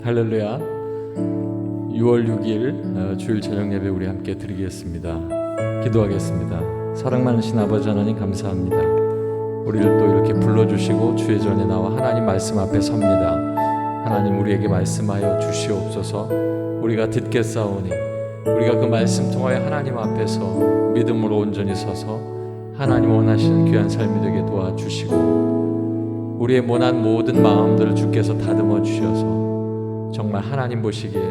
할렐루야. 6월 6일 주일 저녁 예배 우리 함께 드리겠습니다. 기도하겠습니다. 사랑 많으신 아버지 하나님 감사합니다. 우리를 또 이렇게 불러주시고 주의 전에 나와 하나님 말씀 앞에 섭니다. 하나님 우리에게 말씀하여 주시옵소서. 우리가 듣겠사오니 우리가 그 말씀 통하여 하나님 앞에서 믿음으로 온전히 서서 하나님 원하시는 귀한 삶이 되게 도와주시고 우리의 모난 모든 마음들을 주께서 다듬어 주셔서 정말 하나님 보시기에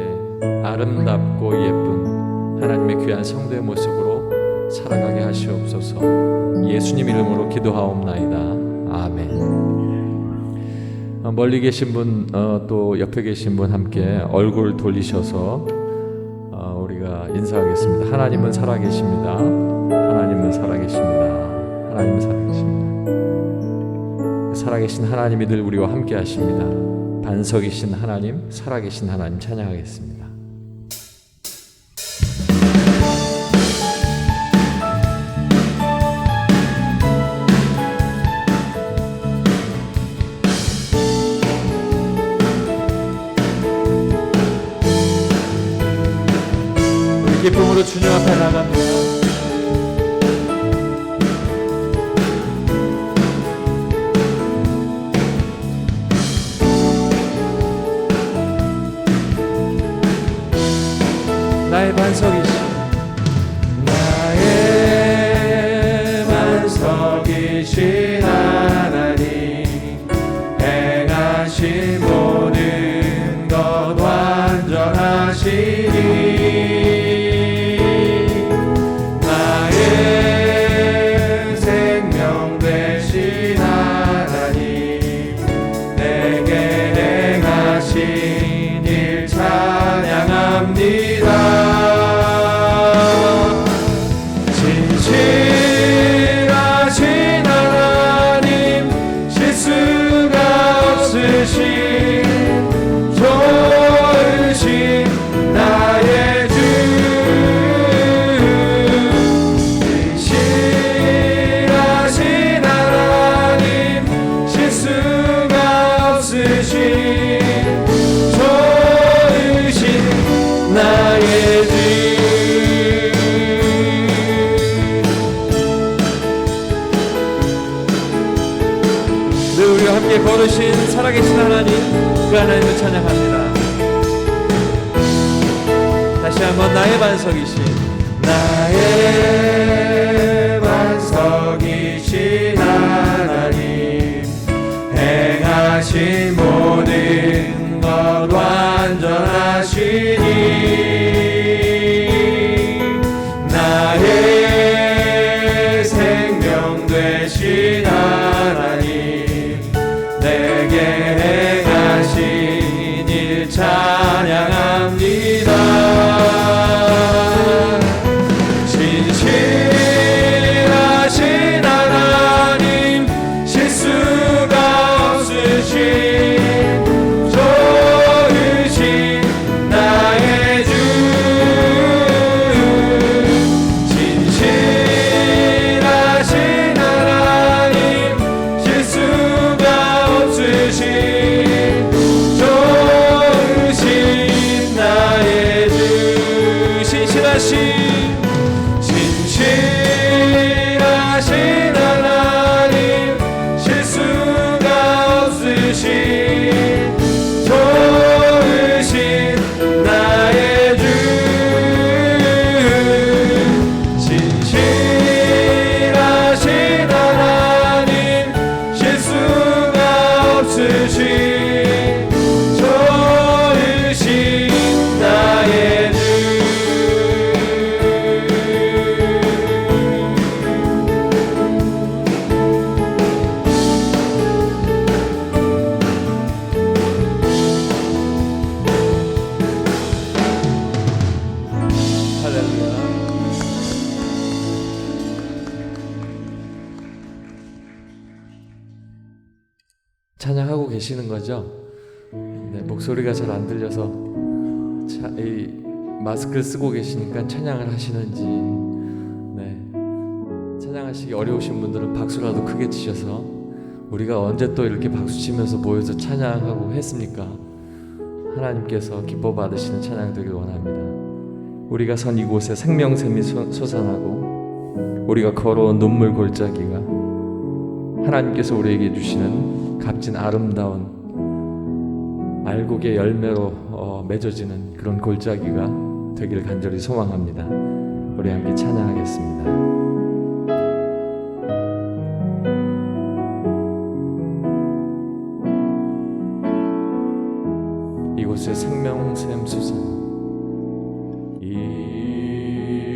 아름답고 예쁜 하나님의 귀한 성도의 모습으로 살아가게 하시옵소서. 예수님 이름으로 기도하옵나이다. 아멘. 멀리 계신 분, 또 옆에 계신 분 함께 얼굴 돌리셔서 우리가 인사하겠습니다. 하나님은 살아계십니다. 하나님은 살아계십니다. 하나님은 살아계십니다. 살아계신 하나님이 늘 우리와 함께 하십니다. 반석이신 하나님, 살아계신 하나님 찬양하겠습니다. 우리 기쁨으로 주님 앞에 나갑니다. 나의 반석이신 나의 반석이신 하나님 행하신 모든 것 완전하시니 나의 생명 되신 하나님 내게 행하신 일 찬양합니다. 진실하신 하나님 실수가 없으신 좋으신 나의 주 진실하신 하나님 실수가 없으신 좋으신 나의 주 우리와 함께 걸으신 살아계신 하나님 그 하나님을 찬양합니다. 다시 한번 나의 반석이신 나의 반석이신 하나님 행하신 모든 것 완전하시니 나의 생명 되신 하나님 내게 행하신 일 찬양합니다. 진실하신 하나님 실수가 없으신 좋으신 나의 주 진실하신 하나님 실수가 없으신 좋으신 나의 주 진실하신 하나님 실수가 없으신 좋으신 나의 주 진실하신 하나님 실수가 없으신 좋으신 나의 주 찬양하고 계시는 거죠? 네, 목소리가 잘 안 들려서 이 마스크를 쓰고 계시니까 찬양을 하시는지 네, 찬양하시기 어려우신 분들은 박수라도 크게 치셔서 우리가 언제 또 이렇게 박수 치면서 모여서 찬양하고 했습니까? 하나님께서 기뻐 받으시는 찬양 되길 원합니다. 우리가 선 이곳에 생명샘이 솟아나고 우리가 걸어온 눈물 골짜기가 하나님께서 우리에게 주시는 값진 아름다운 알곡의 열매로 맺어지는 그런 골짜기가 되기를 간절히 소망합니다. 우리 함께 찬양하겠습니다. 이곳에 생명샘 솟아나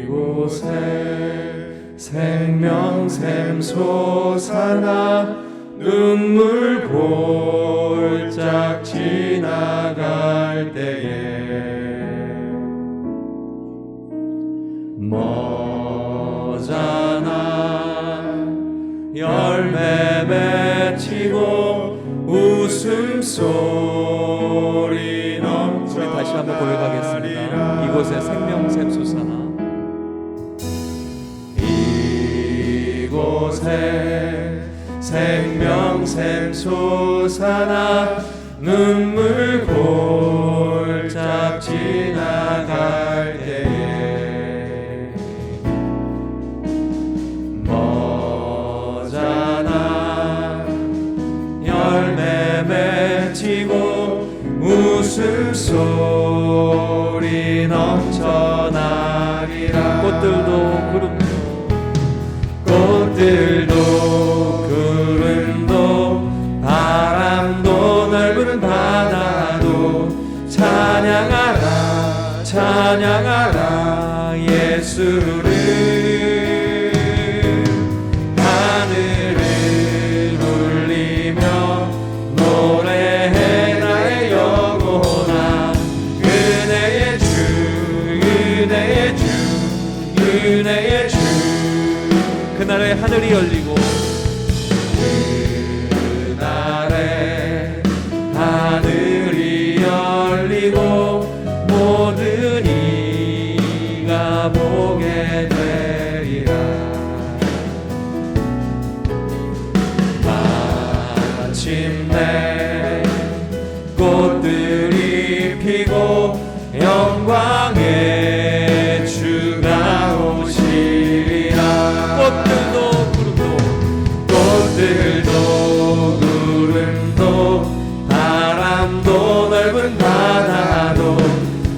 이곳에 생명샘 솟아나 눈물 골짝 지나갈 때에 머자나 열매 맺히고 웃음소리 넘쳐 우리 다시 한번 고백하겠습니다. 이곳에 생명샘 솟아나 이곳에 생명샘 솟아나 눈물 골짝 지나갈 때에 머자나 열매 맺히고 웃음소리 넘쳐나리라. 꽃들도 구름도 바람도 넓은 바다도 찬양하라 찬양하라 예수를. 하늘을 울리며 노래해 나의 영혼아. 은혜의 주 은혜의 주 은혜의 주. 그날에 하늘이 열리고 그날에 하늘이 열리고 모든 이가 보게 되리라. 마침내 꽃들이 피고 영광의 주가 오시리라. 꽃들도 구름도 바람도 넓은 바다도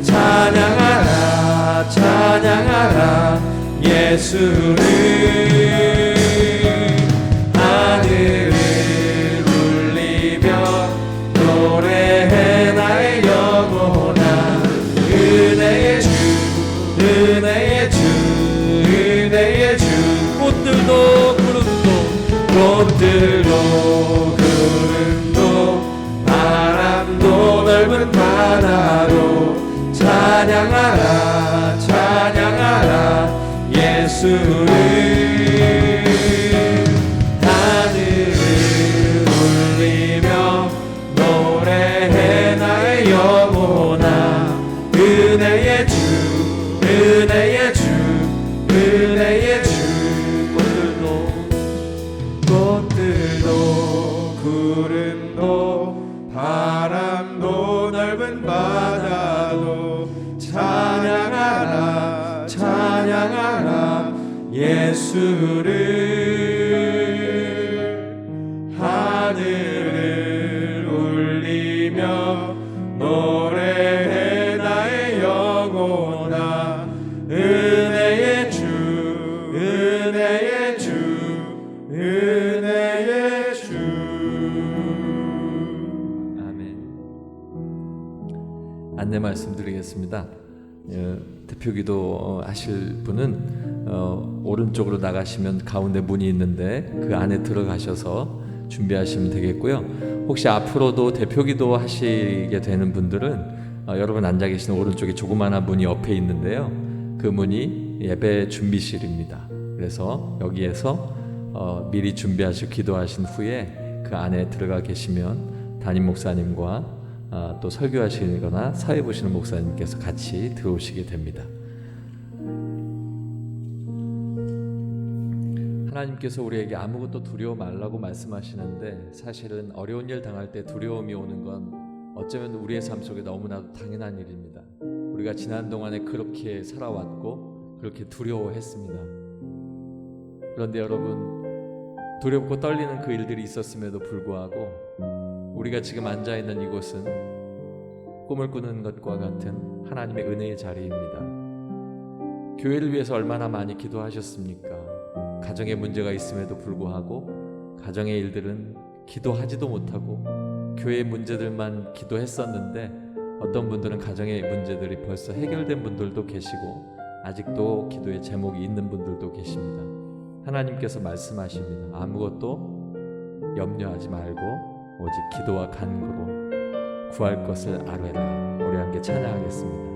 찬양하라 찬양하라 예수를. 하늘을 울리며 노래해 나의 영혼아. 은혜의 주 은혜의 주 은혜의 주. 꽃들도 구름도 바람도 넓은 바다도 찬양하라 찬양하라 예수를. 하늘을 울리며 노래해 나의 영혼아. 은혜의 주 은혜의 주 은혜의 주. 꽃들도 구름도 바람도 넓은 바다도 찬양하라 찬양하라 예수를. 하늘을 울리며 노래해 나의 영혼아. 은혜의 주 은혜의 주 은혜의 주. 아멘. 안내 말씀드리겠습니다. 대표기도 하실 분은 오른쪽으로 나가시면 가운데 문이 있는데 그 안에 들어가셔서 준비하시면 되겠고요. 혹시 앞으로도 대표기도 하시게 되는 분들은 여러분 앉아 계시는 오른쪽에 조그마한 문이 옆에 있는데요. 그 문이 예배 준비실입니다. 그래서 여기에서 미리 준비하시고 기도하신 후에 그 안에 들어가 계시면 담임 목사님과 또 설교하시거나 사회 보시는 목사님께서 같이 들어오시게 됩니다. 하나님께서 우리에게 아무것도 두려워 말라고 말씀하시는데 사실은 어려운 일 당할 때 두려움이 오는 건 어쩌면 우리의 삶 속에 너무나도 당연한 일입니다. 우리가 지난 동안에 그렇게 살아왔고 그렇게 두려워했습니다. 그런데 여러분, 두렵고 떨리는 그 일들이 있었음에도 불구하고 우리가 지금 앉아있는 이곳은 꿈을 꾸는 것과 같은 하나님의 은혜의 자리입니다. 교회를 위해서 얼마나 많이 기도하셨습니까? 가정에 문제가 있음에도 불구하고 가정의 일들은 기도하지도 못하고 교회의 문제들만 기도했었는데, 어떤 분들은 가정의 문제들이 벌써 해결된 분들도 계시고 아직도 기도의 제목이 있는 분들도 계십니다. 하나님께서 말씀하십니다. 아무것도 염려하지 말고 오직 기도와 간구로 구할 것을 아뢰라. 우리 함께 찬양하겠습니다.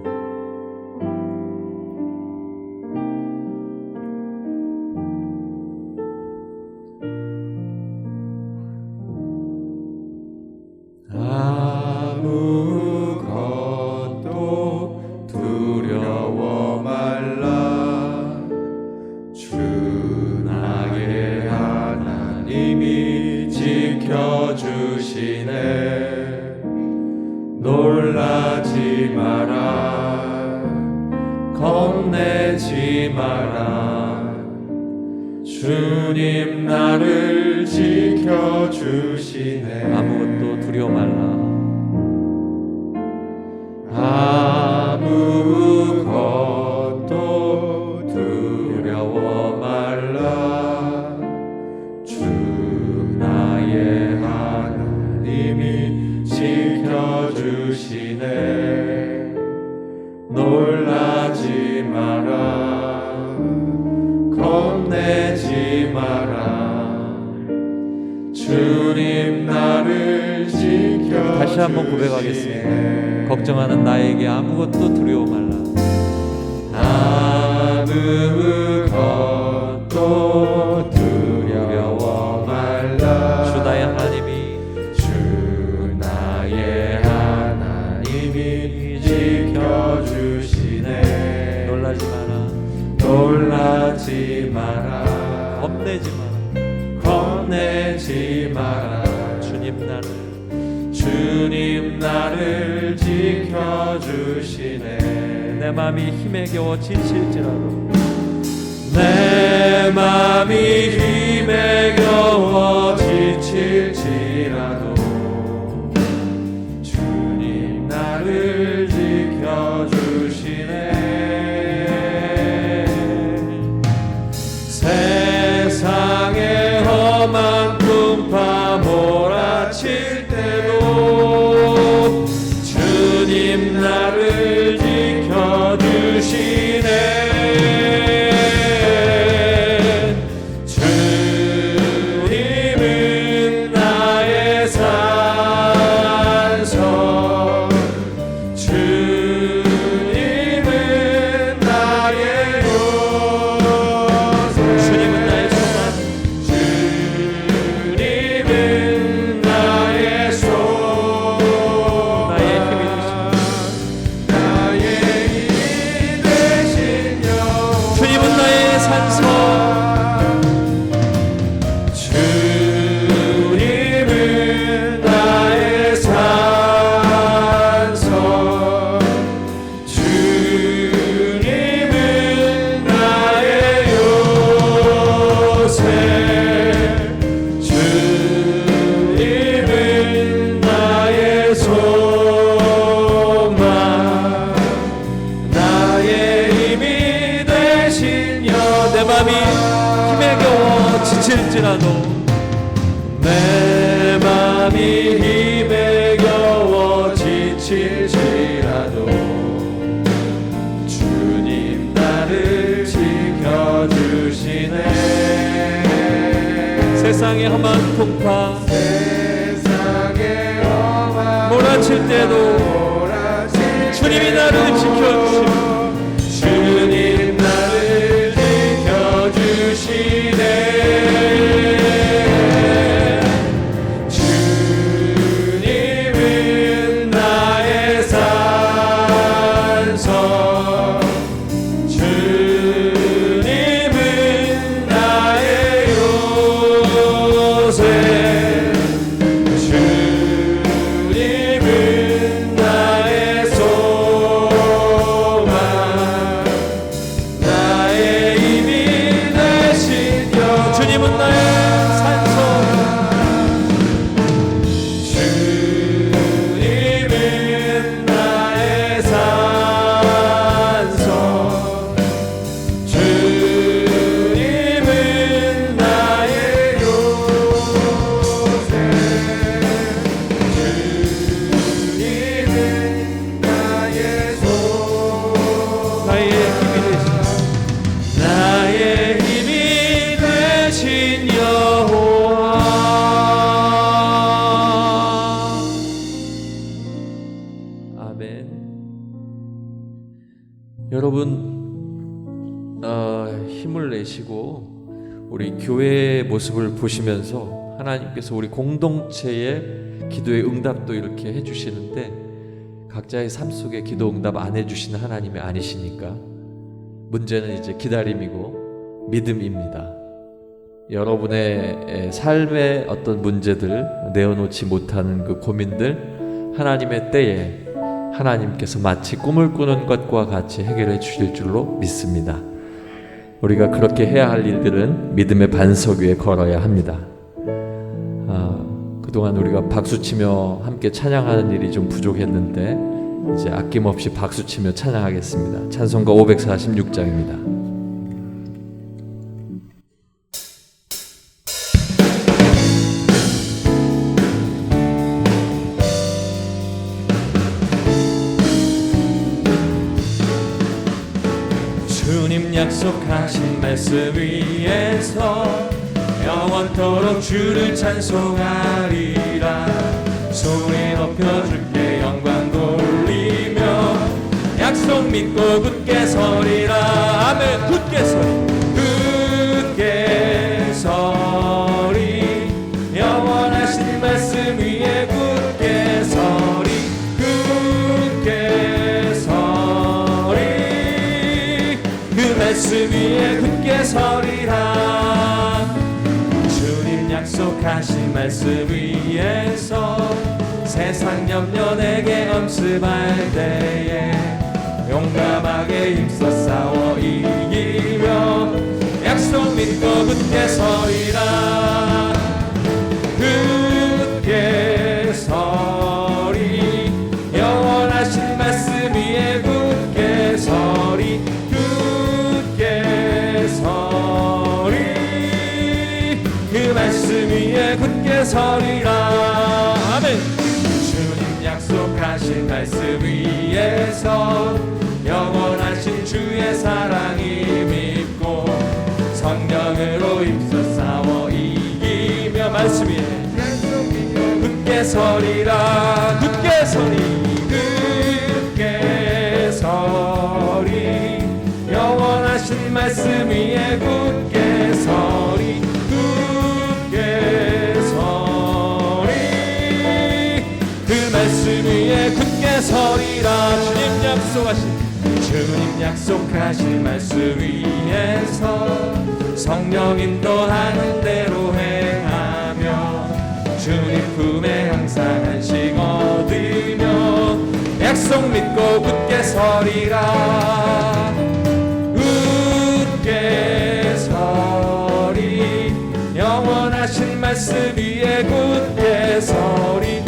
아무것도 두려워 말라. 주 나의 하나님이 지켜주시네. 놀라지 마라. 겁내지 마라. 주님 나를 지켜주시네. 아무것도 두려워 말라. 아무것도 두려워 말라. 주 나의 하나님이 지켜주시네. 놀라지 마라. 겁내지 마라. 주님 나를 지켜주시네. 다시 한번 고백하겠습니다. 걱정하는 나에게 아무것도 두려워 말라. 아무것도 두려워 말라. 주 나의 하나님이 지켜주시네. 놀라지 마라. 놀라지 마라. 겁내지 마라. 겁내지 마라. 주님 나를 지켜주시네. 내 맘이 힘에 겨워 지칠지라도, 내 맘이 힘에 겨워 지칠지라도 주님 나를 지켜주시네. 세상의 험한 풍파 몰아칠 때도 주님 나를 지켜주시네. 주님은 나의 산성, 주님은 나의 요새, 주님은 나의 소망, 주님은 나의 소망, 나의 힘이 되신 영원, 주님은 나의 산성, 주님은 나의 산성, 주님은 나의 요새, 주님은 나의 소망, 나의 힘이 되신 여. 내 맘이 힘에 겨워 지칠지라도, 내 맘이 힘에 겨워 지칠지라도 주님 나를 지켜주시네. 세상의 험한 풍파 세상의 험한 몰아칠 때도 주님이 나를 지켜주시네. 주님 나를 지켜주시네. 주님은 나의 산성, 주님은 나의 요새, 주님은 여러분 힘을 내시고 우리 교회의 모습을 보시면서 하나님께서 우리 공동체의 기도의 응답도 이렇게 해주시는데 각자의 삶 속에 기도 응답 안 해주시는 하나님이 아니시니까 문제는 이제 기다림이고 믿음입니다. 여러분의 삶의 어떤 문제들, 내어놓지 못하는 그 고민들 하나님의 때에 하나님께서 마치 꿈을 꾸는 것과 같이 해결해 주실 줄로 믿습니다. 우리가 그렇게 해야 할 일들은 믿음의 반석 위에 걸어야 합니다. 그동안 우리가 박수치며 함께 찬양하는 일이 좀 부족했는데 이제 아낌없이 박수치며 찬양하겠습니다. 찬송가 546장입니다. 주님 약속하신 말씀 위에서 영원토록 주를 찬송하리라. 소리 높여줄게 영광 돌리며 약속 믿고 굳게 서리라. 아멘. 굳게 서리, 굳게 서리. 영원하신 말씀 위에 굳게 서리, 굳게 서리. 그 말씀 위에 굳게 서리라. 주님 약속하신 말씀 위에서 세상 염려 내게 엄습할 때에 용감하게 힘써 싸워 이기며 약속 믿고 굳게 서리라. 굳게 서리. 영원하신 말씀 위에 굳게 서리, 굳게 서리. 그 말씀 위에 굳게 서리라. 아멘. 주님 약속하신 말씀 위에서 영원하신 주의 사랑이 믿고 성령으로 힘써 싸워 이기며 말씀 위에 굳게 서리라. 굳게 서리, 굳게 서리. 영원하신 말씀 위에 굳게 서리, 굳게 서리. 그 말씀 위에 굳게 서리라. 주님 약속하신 말씀 위에서 성령 인도하는 대로 행하며 주님 품에 항상 안식 얻으며 약속 믿고 굳게 서리라. 굳게 서리. 영원하신 말씀 위에 굳게 서리,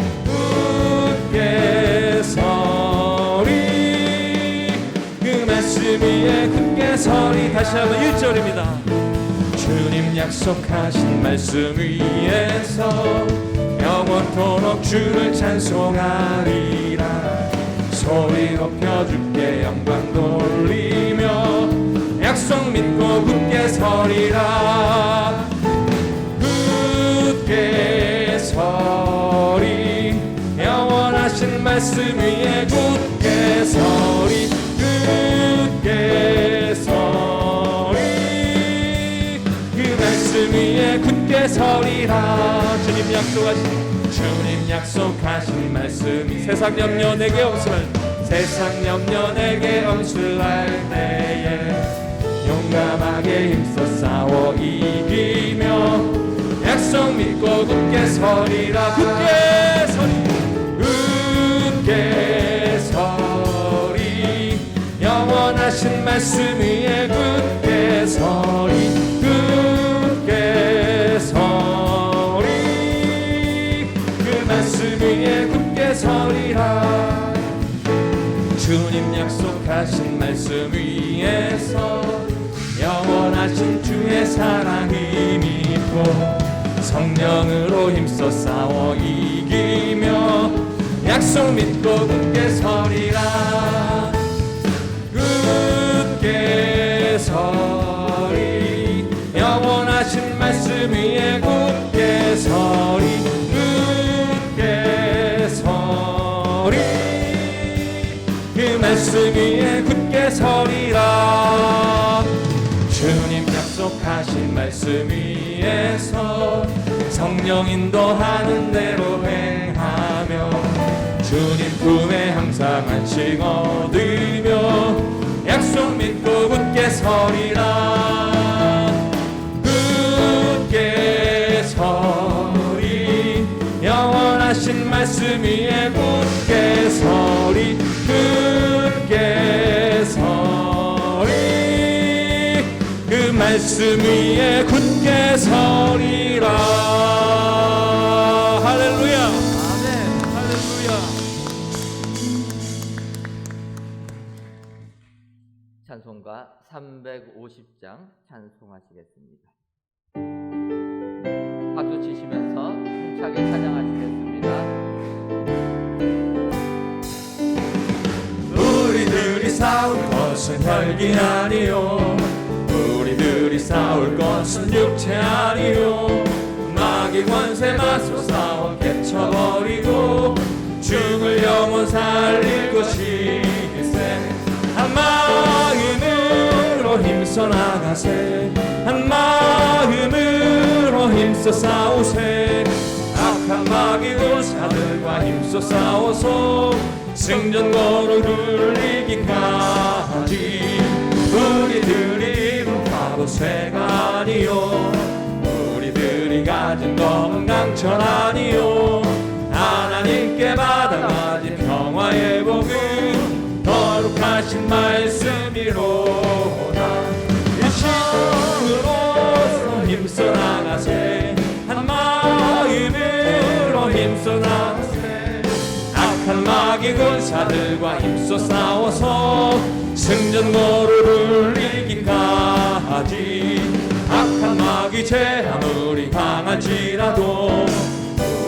굳게 서리. 그 말씀 위에 굳게 서리. 다시 한번 1절입니다. 주님 약속하신 말씀 위에서 영원토록 주를 찬송하리라. 소리 높여줄게 영광 돌리며 약속 믿고 굳게 서리라. 굳게 서리. 영원하신 말씀 위에 굳게 서리, 굳게 서리. 그 말씀 위에 굳게 서리라. 주님 약속하신 말씀이 세상 염려 내게 엄술할, 세상 염려 내게 엄술할 때에 용감하게 힘써 싸워 이기며 약속 믿고 굳게 서리라. 굳게 서리, 굳게 서리. 영원하신 말씀 위에 굳게 서리, 굳게 서리. 그 말씀 위에 굳게 서리라. 주님 약속하신 말씀 위에서 영원하신 주의 사랑이 믿고 성령으로 힘써 싸워 이기며 약속 믿고 굳게 서리라. 굳게 서리. 영원하신 말씀 위에 굳게 서리, 굳게 서리. 그 말씀 위에 굳게 서리라. 주님 약속하신 말씀 위에서 성령 인도하는 대로 행하며 주님 품에 항상 안식 얻으며 약속 믿고 굳게 서리라. 굳게 서리 영원하신 말씀 위에 굳게 서리. 굳게 서리 그 말씀 위에 굳게 서리라. 할렐루야. 아멘. 할렐루야. 찬송가 350장 찬송하시겠습니다. 박수 치시면서 힘차게 찬양하시겠습니다. 우리들이 싸울 것은 혈기 아니요 우리들이 싸울 것은 육체 아니요 마귀 권세 맞서 싸워 깨쳐버리고 죽을 영혼 살릴 것이세. 한 마음으로 힘써 나가세. 한 마음으로 힘써 싸우세. 악한 마귀 군사들과 힘써 싸워서 승전거로 굴리기까지. 우리들이 입은 바보새가 아니요 우리들이 가진 검은 강철 아니요 하나님께 받아가진 평화의 복음 거룩하신 말씀이로다. 일심으로 힘써 나가세. 한 마음으로 힘써 나가세. 악한 마귀 군사들과 힘써 싸워서 승전거를 이기기까지. 악한 마귀 죄 아무리 강할지라도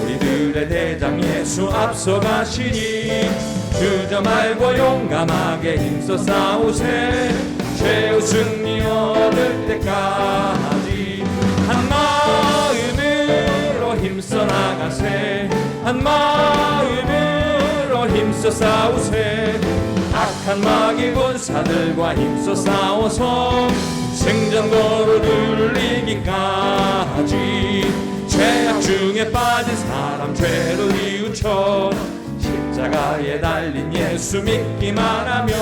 우리들의 대장 예수 앞서가시니 주저 말고 용감하게 힘써 싸우세. 최후 승리 얻을 때까지. 한 마음으로 힘써 나가세. 한 마음으로 힘써 싸우세. 악한 마귀 군사들과 힘써 싸워서 승전거를 이기기까지. 죄악 중에 빠진 사람 죄를 뉘우쳐 십자가에 달린 예수 믿기만 하면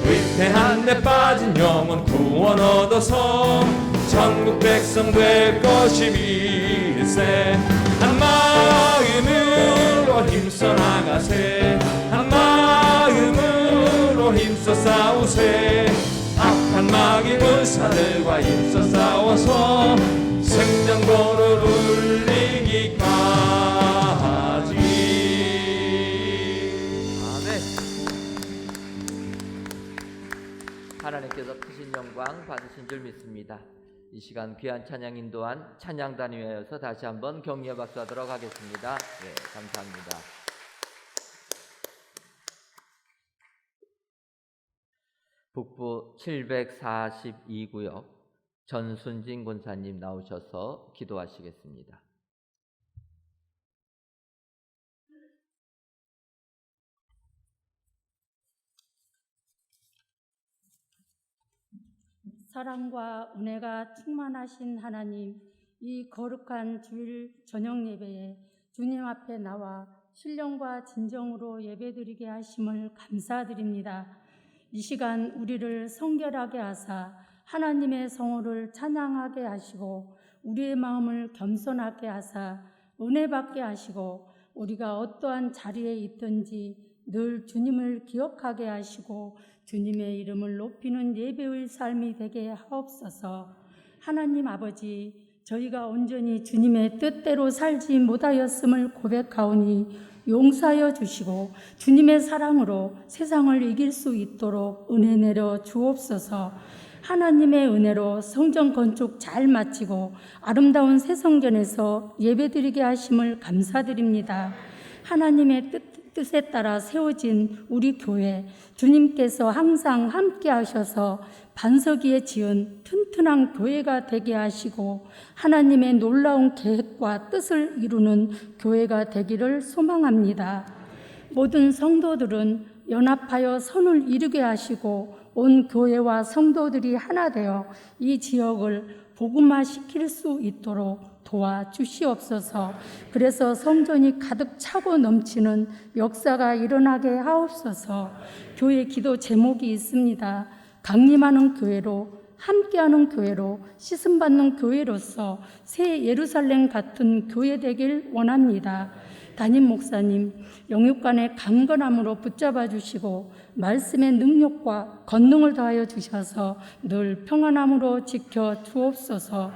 위태한 데 빠진 영혼 구원 얻어서 천국 백성 될 것이 밀세. 한 마음으로 힘써 나가세. 한 마음으로 힘써 싸우세. 악한 마귀 군사들과 힘써 싸워서 승전거를 울리기까지. 아멘. 하나님께서 크신 영광 받으신 줄 믿습니다. 이 시간 귀한 찬양 인도한 찬양단에 위하여서 다시 한번 격려 박수하도록 하겠습니다. 네, 감사합니다. 북부 742구역 전순진 권사님 나오셔서 기도하시겠습니다. 사랑과 은혜가 충만하신 하나님, 이 거룩한 주일 저녁 예배에 주님 앞에 나와 신령과 진정으로 예배드리게 하심을 감사드립니다. 이 시간 우리를 성결하게 하사 하나님의 성호를 찬양하게 하시고 우리의 마음을 겸손하게 하사 은혜 받게 하시고 우리가 어떠한 자리에 있든지 늘 주님을 기억하게 하시고 주님의 이름을 높이는 예배의 삶이 되게 하옵소서. 하나님 아버지, 저희가 온전히 주님의 뜻대로 살지 못하였음을 고백하오니 용서하여 주시고 주님의 사랑으로 세상을 이길 수 있도록 은혜 내려 주옵소서. 하나님의 은혜로 성전 건축 잘 마치고 아름다운 새 성전에서 예배드리게 하심을 감사드립니다. 하나님의 뜻에 따라 세워진 우리 교회, 주님께서 항상 함께 하셔서 반석 위에 지은 튼튼한 교회가 되게 하시고 하나님의 놀라운 계획과 뜻을 이루는 교회가 되기를 소망합니다. 모든 성도들은 연합하여 선을 이루게 하시고 온 교회와 성도들이 하나 되어 이 지역을 복음화시킬 수 있도록 도와주시옵소서. 그래서 성전이 가득 차고 넘치는 역사가 일어나게 하옵소서. 교회 기도 제목이 있습니다. 강림하는 교회로, 함께하는 교회로, 씻음받는 교회로서 새 예루살렘 같은 교회 되길 원합니다. 담임 목사님, 영육간의 강건함으로 붙잡아 주시고 말씀의 능력과 권능을 더하여 주셔서 늘 평안함으로 지켜 주옵소서.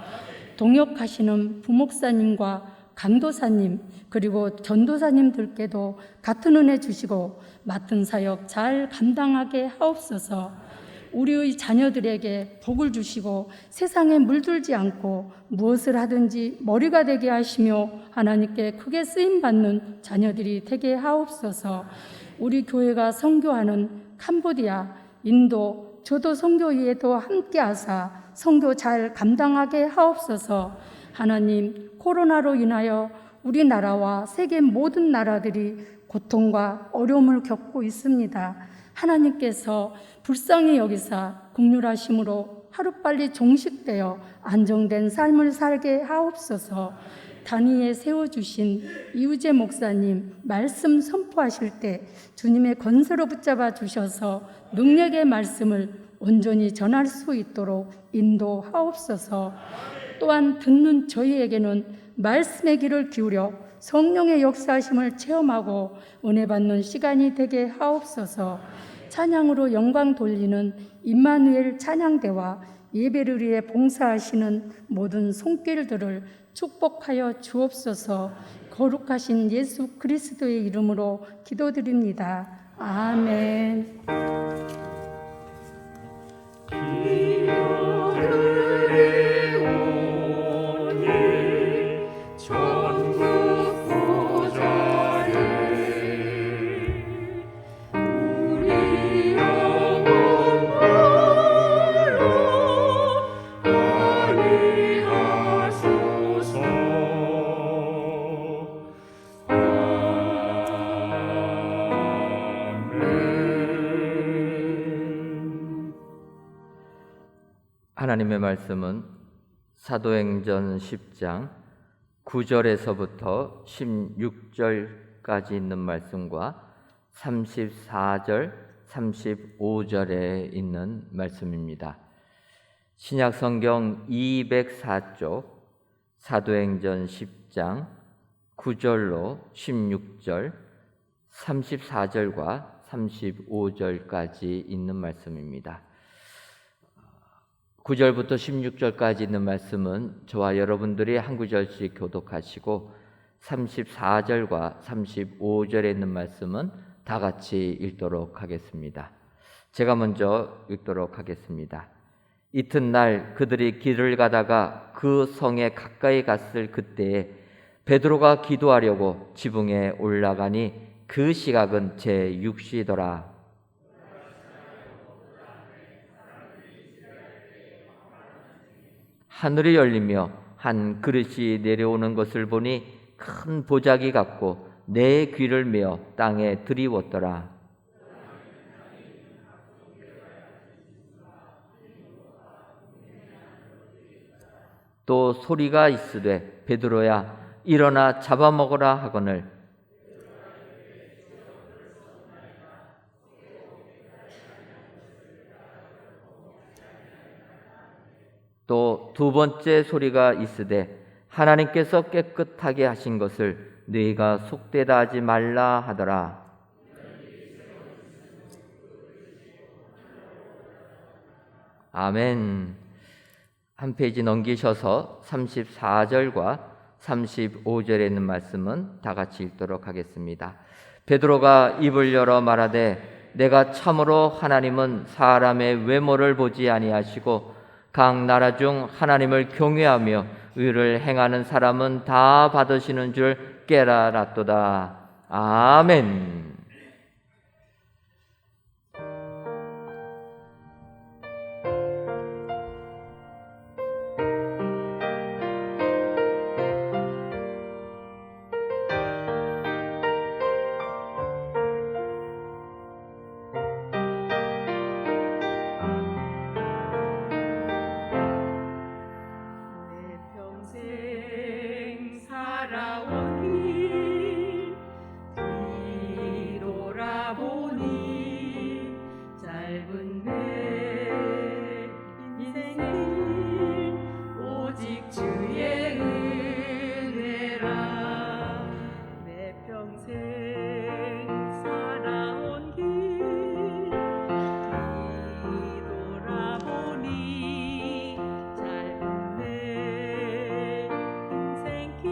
동역하시는 부목사님과 강도사님 그리고 전도사님들께도 같은 은혜 주시고 맡은 사역 잘 감당하게 하옵소서. 우리의 자녀들에게 복을 주시고 세상에 물들지 않고 무엇을 하든지 머리가 되게 하시며 하나님께 크게 쓰임받는 자녀들이 되게 하옵소서. 우리 교회가 선교하는 캄보디아, 인도, 저도 선교위에도 함께 하사 선교 잘 감당하게 하옵소서. 하나님, 코로나로 인하여 우리나라와 세계 모든 나라들이 고통과 어려움을 겪고 있습니다. 하나님께서 불쌍히 여기사 긍휼하심으로 하루빨리 종식되어 안정된 삶을 살게 하옵소서. 단위에 세워주신 이우재 목사님 말씀 선포하실 때 주님의 건세로 붙잡아 주셔서 능력의 말씀을 온전히 전할 수 있도록 인도하옵소서. 또한 듣는 저희에게는 말씀의 귀를 기울여 성령의 역사하심을 체험하고 은혜 받는 시간이 되게 하옵소서. 찬양으로 영광 돌리는 임마누엘 찬양대와 예배를 위해 봉사하시는 모든 손길들을 축복하여 주옵소서. 거룩하신 예수 그리스도의 이름으로 기도드립니다. 아멘. 하나님의 말씀은 사도행전 10장 9절에서부터 16절까지 있는 말씀과 34절, 35절에 있는 말씀입니다. 신약 성경 204쪽 사도행전 10장 9절로 16절, 34절과 35절까지 있는 말씀입니다. 9절부터 16절까지 있는 말씀은 저와 여러분들이 한 구절씩 교독하시고 34절과 35절에 있는 말씀은 다 같이 읽도록 하겠습니다. 제가 먼저 읽도록 하겠습니다. 이튿날 그들이 길을 가다가 그 성에 가까이 갔을 그때에 베드로가 기도하려고 지붕에 올라가니 그 시각은 제6시더라. 하늘이 열리며 한 그릇이 내려오는 것을 보니 큰 보자기 같고 내 귀를 메어 땅에 들이웠더라. 또 소리가 있으되 베드로야 일어나 잡아먹으라 하거늘 또 두 번째 소리가 있으되 하나님께서 깨끗하게 하신 것을 너희가 속되다 하지 말라 하더라. 아멘. 한 페이지 넘기셔서 34절과 35절에 있는 말씀은 다 같이 읽도록 하겠습니다. 베드로가 입을 열어 말하되 내가 참으로 하나님은 사람의 외모를 보지 아니하시고 각 나라 중 하나님을 경외하며 의를 행하는 사람은 다 받으시는 줄 깨달았도다. 아멘. 돌아보니 짧은 내 인생길 오직 주의 은혜라 내 평생 살아온 길 뒤돌아보니 짧은 내 인생길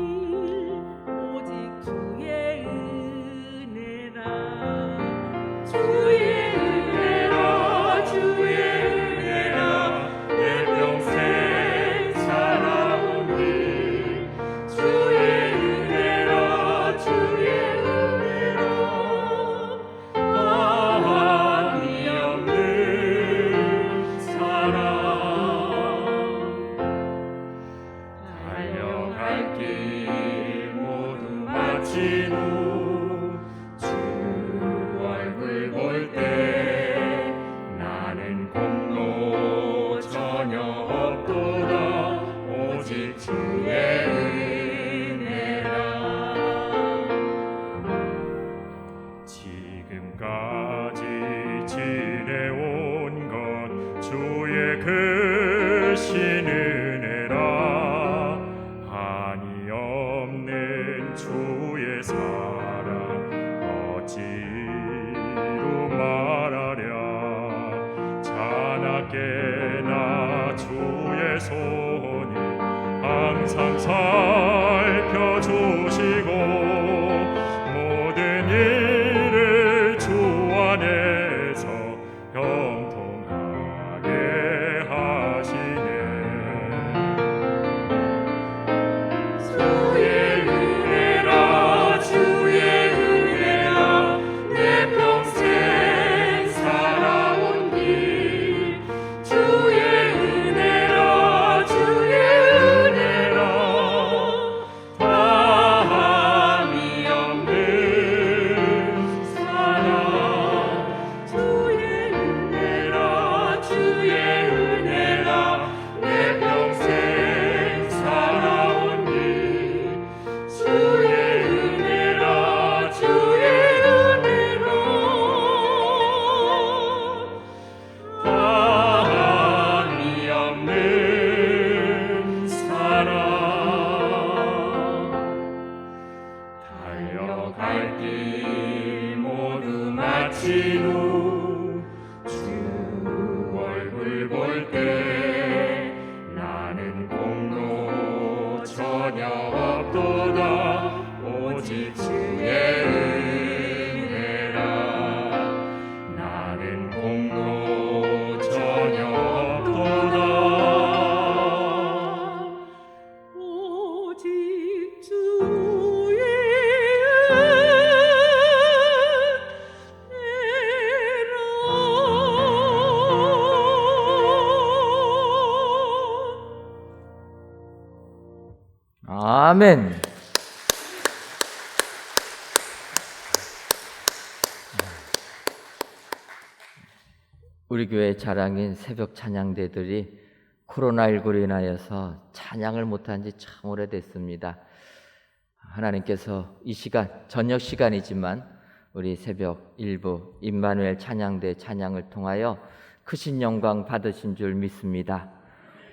오직 주의 은혜라 주의 은혜라 주의 은혜라 내 평생 살아온 길 주의 은혜라 주의 은혜라 다함이 없는 사랑 달려갈 길 모두 마친 후 주 얼굴 볼 때 나는 공로 전혀 없도다 오직 주의 은혜라 지금까지 지내온 것 주의 크신 은혜라 한이 없는 주의 사랑 어찌로 말하랴 자나깨나 주의 손이 항상 살펴주시고 모든 일을 주 안에서 형통하게 하시네 주의 은혜라 주의 은혜라 내 평생 살아온 길 주의 은혜라 주의 은혜라 다함이 없는 사랑 주의 은혜라 주의 은혜라 내 평생 살아온 길 주의 은혜라 주의 은혜라 다함이 없는 사랑 달려갈 길 모두 마친 후 주 얼굴 볼 때 나는 공로 전혀 없도다 오직 주의 은혜라 나는 공로 전혀 없도다 오직 주의 아멘. 우리 교회 자랑인 새벽 찬양대들이 코로나19로 인하여서 찬양을 못한 지 참 오래됐습니다. 하나님께서 이 시간, 저녁 시간이지만 우리 새벽 일부 임마누엘 찬양대 찬양을 통하여 크신 영광 받으신 줄 믿습니다.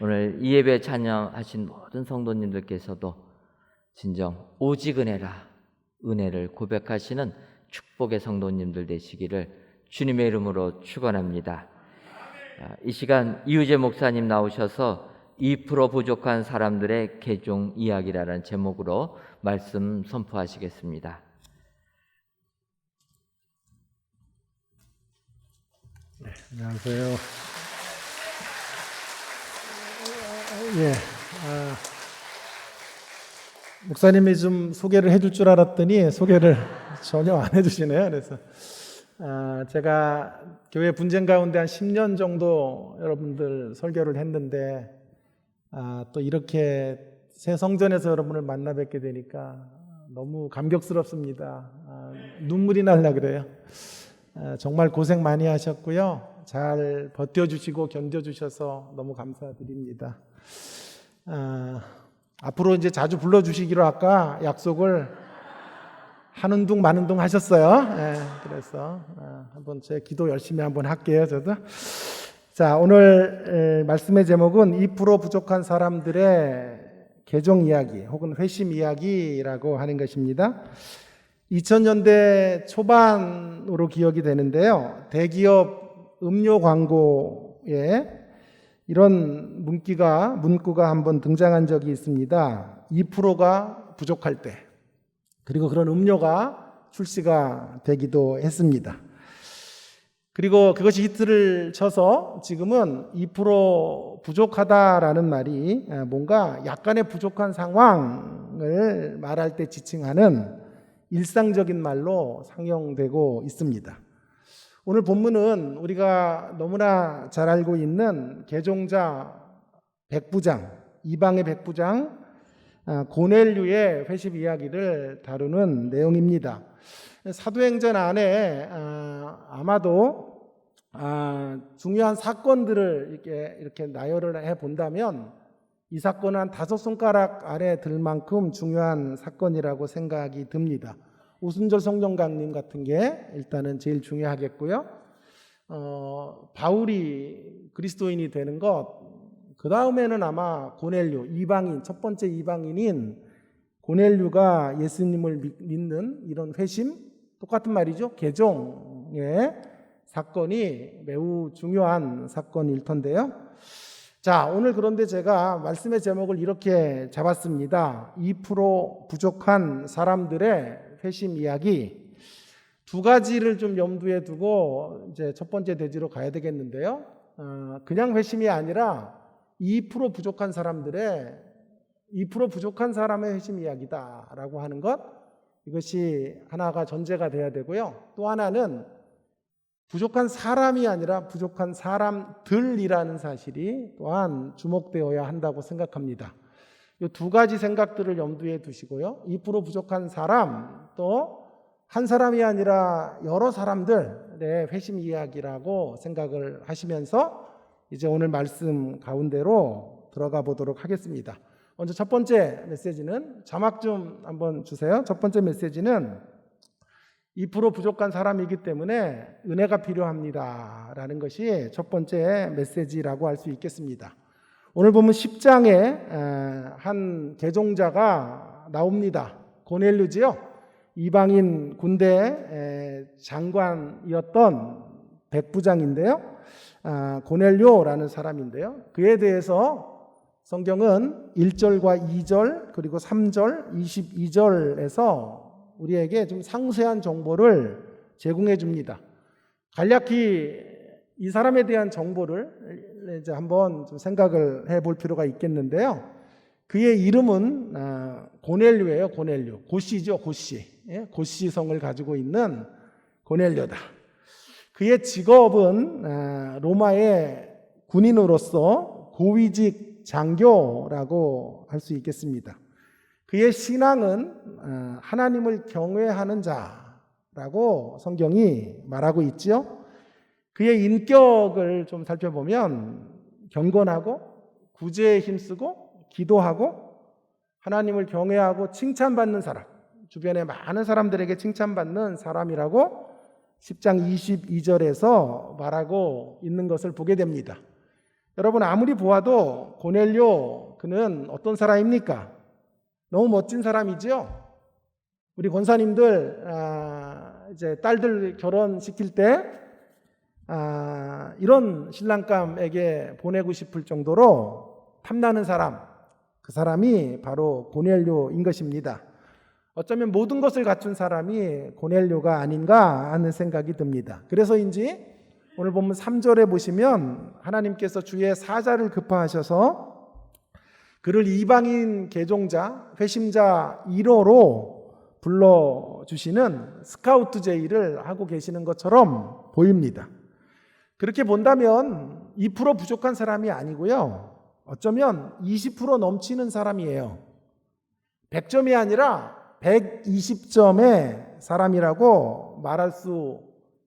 오늘 이 예배 찬양하신 모든 성도님들께서도 진정 오직 은혜라 은혜를 고백하시는 축복의 성도님들 되시기를 주님의 이름으로 축원합니다. 이 시간 이우재 목사님 나오셔서 2% 부족한 사람들의 개종 이야기라는 제목으로 말씀 선포하시겠습니다. 네, 안녕하세요. 예, 목사님이 좀 소개를 해줄 줄 알았더니 소개를 전혀 안 해주시네요. 그래서 제가 교회 분쟁 가운데 한 10년 정도 여러분들 설교를 했는데 또 이렇게 새 성전에서 여러분을 만나 뵙게 되니까 너무 감격스럽습니다. 눈물이 날라 그래요. 정말 고생 많이 하셨고요. 잘 버텨주시고 견뎌주셔서 너무 감사드립니다. 앞으로 이제 자주 불러주시기로 아까 약속을 하는 둥 마는 둥 하셨어요. 그래서 한번 제 기도 열심히 한번 할게요. 저도. 자, 오늘 말씀의 제목은 2% 부족한 사람들의 개종 이야기 혹은 회심 이야기라고 하는 것입니다. 2000년대 초반으로 기억이 되는데요. 대기업 음료 광고에 이런 문구가 한번 등장한 적이 있습니다. 2%가 부족할 때. 그리고 그런 음료가 출시가 되기도 했습니다. 그리고 그것이 히트를 쳐서 지금은 2% 부족하다라는 말이 뭔가 약간의 부족한 상황을 말할 때 지칭하는 일상적인 말로 상용되고 있습니다. 오늘 본문은 우리가 너무나 잘 알고 있는 개종자 백부장, 이방의 백부장 고넬류의 회심 이야기를 다루는 내용입니다. 사도행전 안에 아마도 중요한 사건들을 이렇게 나열을 해 본다면 이 사건은 한 5손가락 안에 들 만큼 중요한 사건이라고 생각이 듭니다. 오순절 성령강림 같은 게 일단은 제일 중요하겠고요. 바울이 그리스도인이 되는 것, 그 다음에는 아마 고넬류, 이방인, 첫 번째 이방인인 고넬류가 예수님을 믿는 이런 회심, 똑같은 말이죠. 개종의 사건이 매우 중요한 사건일 텐데요. 자, 오늘 그런데 제가 말씀의 제목을 이렇게 잡았습니다. 2% 부족한 사람들의 회심 이야기. 두 가지를 좀 염두에 두고 이제 첫 번째 대지로 가야 되겠는데요. 그냥 회심이 아니라 2% 부족한 사람들의 2% 부족한 사람의 회심 이야기다라고 하는 것, 이것이 하나가 전제가 돼야 되고요. 또 하나는 부족한 사람이 아니라 부족한 사람들이라는 사실이 또한 주목되어야 한다고 생각합니다. 이 두 가지 생각들을 염두에 두시고요. 2% 부족한 사람, 또 한 사람이 아니라 여러 사람들의 회심 이야기라고 생각을 하시면서 이제 오늘 말씀 가운데로 들어가 보도록 하겠습니다. 먼저 첫 번째 메시지는 자막 좀 한번 주세요. 첫 번째 메시지는 2% 부족한 사람이기 때문에 은혜가 필요합니다 라는 것이 첫 번째 메시지라고 할 수 있겠습니다. 오늘 보면 10장에 한 개종자가 나옵니다. 고넬류지요. 이방인 군대 장관이었던 백부장인데요. 고넬료라는 사람인데요. 그에 대해서 성경은 1절과 2절 그리고 3절, 22절에서 우리에게 좀 상세한 정보를 제공해 줍니다. 간략히 이 사람에 대한 정보를 이제 한번 좀 생각을 해볼 필요가 있겠는데요. 그의 이름은 고넬료예요. 고넬료. 고씨죠. 고씨. 고씨 성을 가지고 있는 고넬료다. 그의 직업은 로마의 군인으로서 고위직 장교라고 할 수 있겠습니다. 그의 신앙은 하나님을 경외하는 자라고 성경이 말하고 있지요. 그의 인격을 좀 살펴보면 경건하고 구제에 힘쓰고 기도하고 하나님을 경외하고 칭찬받는 사람, 주변에 많은 사람들에게 칭찬받는 사람이라고 10장 22절에서 말하고 있는 것을 보게 됩니다. 여러분 아무리 보아도 고넬료 그는 어떤 사람입니까? 너무 멋진 사람이죠. 우리 권사님들 이제 딸들 결혼시킬 때 이런 신랑감에게 보내고 싶을 정도로 탐나는 사람, 그 사람이 바로 고넬료인 것입니다. 어쩌면 모든 것을 갖춘 사람이 고넬료가 아닌가 하는 생각이 듭니다. 그래서인지 오늘 보면 3절에 보시면 하나님께서 주의 사자를 급파하셔서 그를 이방인 개종자, 회심자 1호로 불러주시는 스카우트 제의를 하고 계시는 것처럼 보입니다. 그렇게 본다면 2% 부족한 사람이 아니고요. 어쩌면 20% 넘치는 사람이에요. 100점이 아니라 120점의 사람이라고 말할 수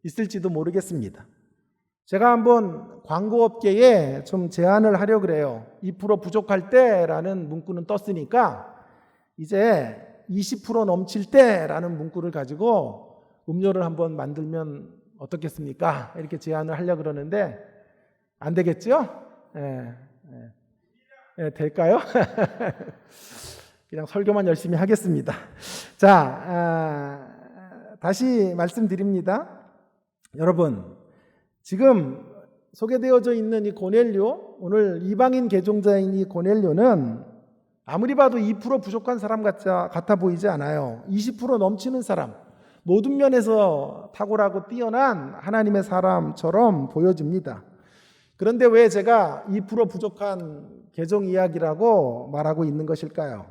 있을지도 모르겠습니다. 제가 한번 광고업계에 좀 제안을 하려고 그래요. 2% 부족할 때라는 문구는 떴으니까 이제 20% 넘칠 때라는 문구를 가지고 음료를 한번 만들면 어떻겠습니까? 이렇게 제안을 하려고 그러는데 안 되겠죠? 될까요? 그냥 설교만 열심히 하겠습니다. 자, 다시 말씀드립니다. 여러분, 지금 소개되어져 있는 이 고넬료, 오늘 이방인 개종자인 이 고넬료는 아무리 봐도 2% 부족한 사람 같아 보이지 않아요. 20% 넘치는 사람, 모든 면에서 탁월하고 뛰어난 하나님의 사람처럼 보여집니다. 그런데 왜 제가 2% 부족한 개종 이야기라고 말하고 있는 것일까요?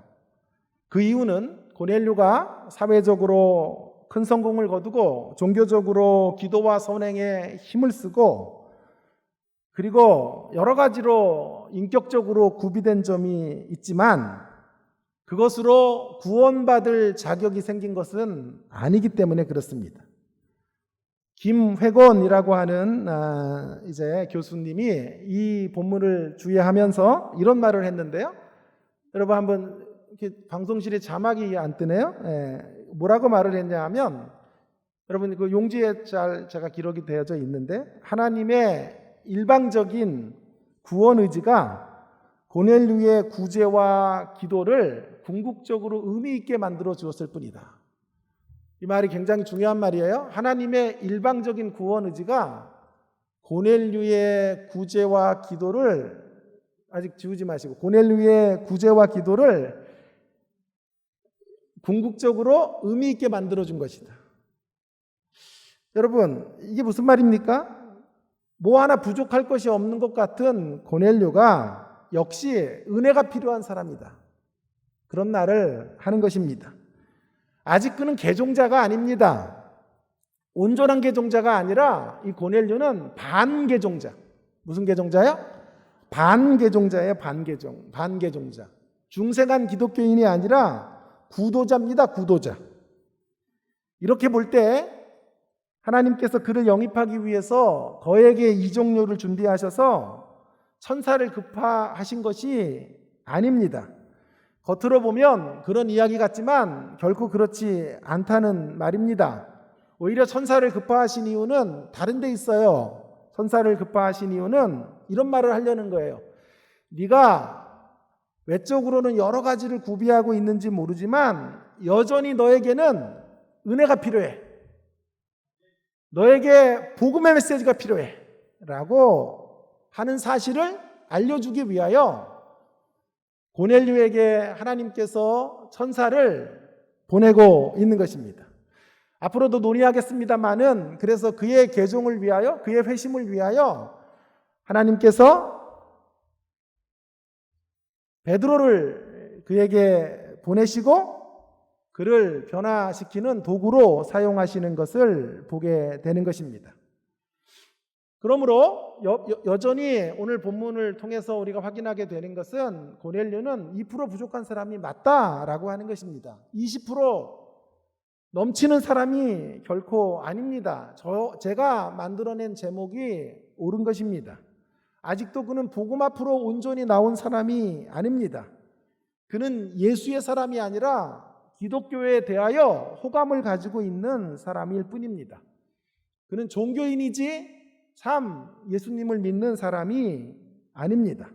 그 이유는 고넬료가 사회적으로 큰 성공을 거두고 종교적으로 기도와 선행에 힘을 쓰고 그리고 여러 가지로 인격적으로 구비된 점이 있지만 그것으로 구원받을 자격이 생긴 것은 아니기 때문에 그렇습니다. 김회곤이라고 하는 이제 교수님이 이 본문을 주의하면서 이런 말을 했는데요. 여러분 한번 이렇게 방송실에 자막이 안 뜨네요. 뭐라고 말을 했냐 하면 여러분 그 용지에 제가 기록이 되어져 있는데 하나님의 일방적인 구원 의지가 고넬료의 구제와 기도를 궁극적으로 의미 있게 만들어 주었을 뿐이다. 이 말이 굉장히 중요한 말이에요. 하나님의 일방적인 구원 의지가 고넬료의 구제와 기도를 아직 지우지 마시고 고넬료의 구제와 기도를 궁극적으로 의미 있게 만들어 준 것이다. 여러분, 이게 무슨 말입니까? 뭐 하나 부족할 것이 없는 것 같은 고넬료가 역시 은혜가 필요한 사람이다. 그런 말을 하는 것입니다. 아직 그는 개종자가 아닙니다. 온전한 개종자가 아니라 이 고넬료는 반개종자. 무슨 개종자요? 반개종자예요. 반개종자. 중생한 기독교인이 아니라 구도자입니다. 구도자. 이렇게 볼 때 하나님께서 그를 영입하기 위해서 그에게 이종료를 준비하셔서 천사를 급파하신 것이 아닙니다. 겉으로 보면 그런 이야기 같지만 결코 그렇지 않다는 말입니다. 오히려 천사를 급파하신 이유는 다른 데 있어요. 천사를 급파하신 이유는 이런 말을 하려는 거예요. 네가 외적으로는 여러 가지를 구비하고 있는지 모르지만 여전히 너에게는 은혜가 필요해. 너에게 복음의 메시지가 필요해 라고 하는 사실을 알려주기 위하여 고넬료에게 하나님께서 천사를 보내고 있는 것입니다. 앞으로도 논의하겠습니다마는 그래서 그의 개종을 위하여 그의 회심을 위하여 하나님께서 베드로를 그에게 보내시고 그를 변화시키는 도구로 사용하시는 것을 보게 되는 것입니다. 그러므로 여전히 오늘 본문을 통해서 우리가 확인하게 되는 것은 고넬료는 2% 부족한 사람이 맞다라고 하는 것입니다. 20% 넘치는 사람이 결코 아닙니다. 제가 만들어낸 제목이 옳은 것입니다. 아직도 그는 복음 앞으로 온전히 나온 사람이 아닙니다. 그는 예수의 사람이 아니라 기독교에 대하여 호감을 가지고 있는 사람일 뿐입니다. 그는 종교인이지 참 예수님을 믿는 사람이 아닙니다.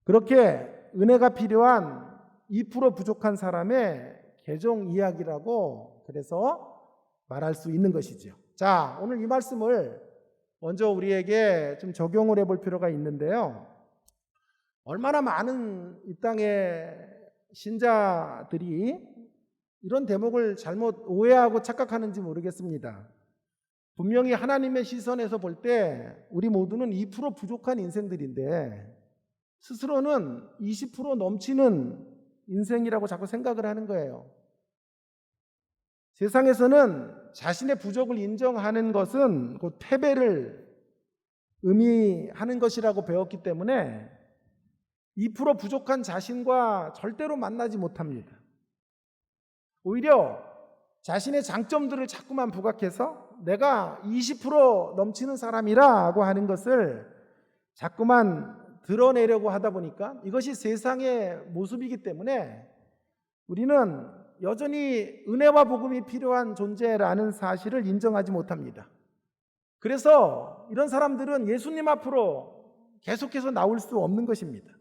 그렇게 은혜가 필요한 2% 부족한 사람의 개종 이야기라고 그래서 말할 수 있는 것이죠. 자, 오늘 이 말씀을 먼저 우리에게 좀 적용을 해볼 필요가 있는데요. 얼마나 많은 이 땅의 신자들이 이런 대목을 잘못 오해하고 착각하는지 모르겠습니다. 분명히 하나님의 시선에서 볼 때 우리 모두는 2% 부족한 인생들인데 스스로는 20% 넘치는 인생이라고 자꾸 생각을 하는 거예요. 세상에서는 자신의 부족을 인정하는 것은 곧 패배를 의미하는 것이라고 배웠기 때문에 2% 부족한 자신과 절대로 만나지 못합니다. 오히려 자신의 장점들을 자꾸만 부각해서 내가 20% 넘치는 사람이라고 하는 것을 자꾸만 드러내려고 하다 보니까 이것이 세상의 모습이기 때문에 우리는 여전히 은혜와 복음이 필요한 존재라는 사실을 인정하지 못합니다. 그래서 이런 사람들은 예수님 앞으로 계속해서 나올 수 없는 것입니다.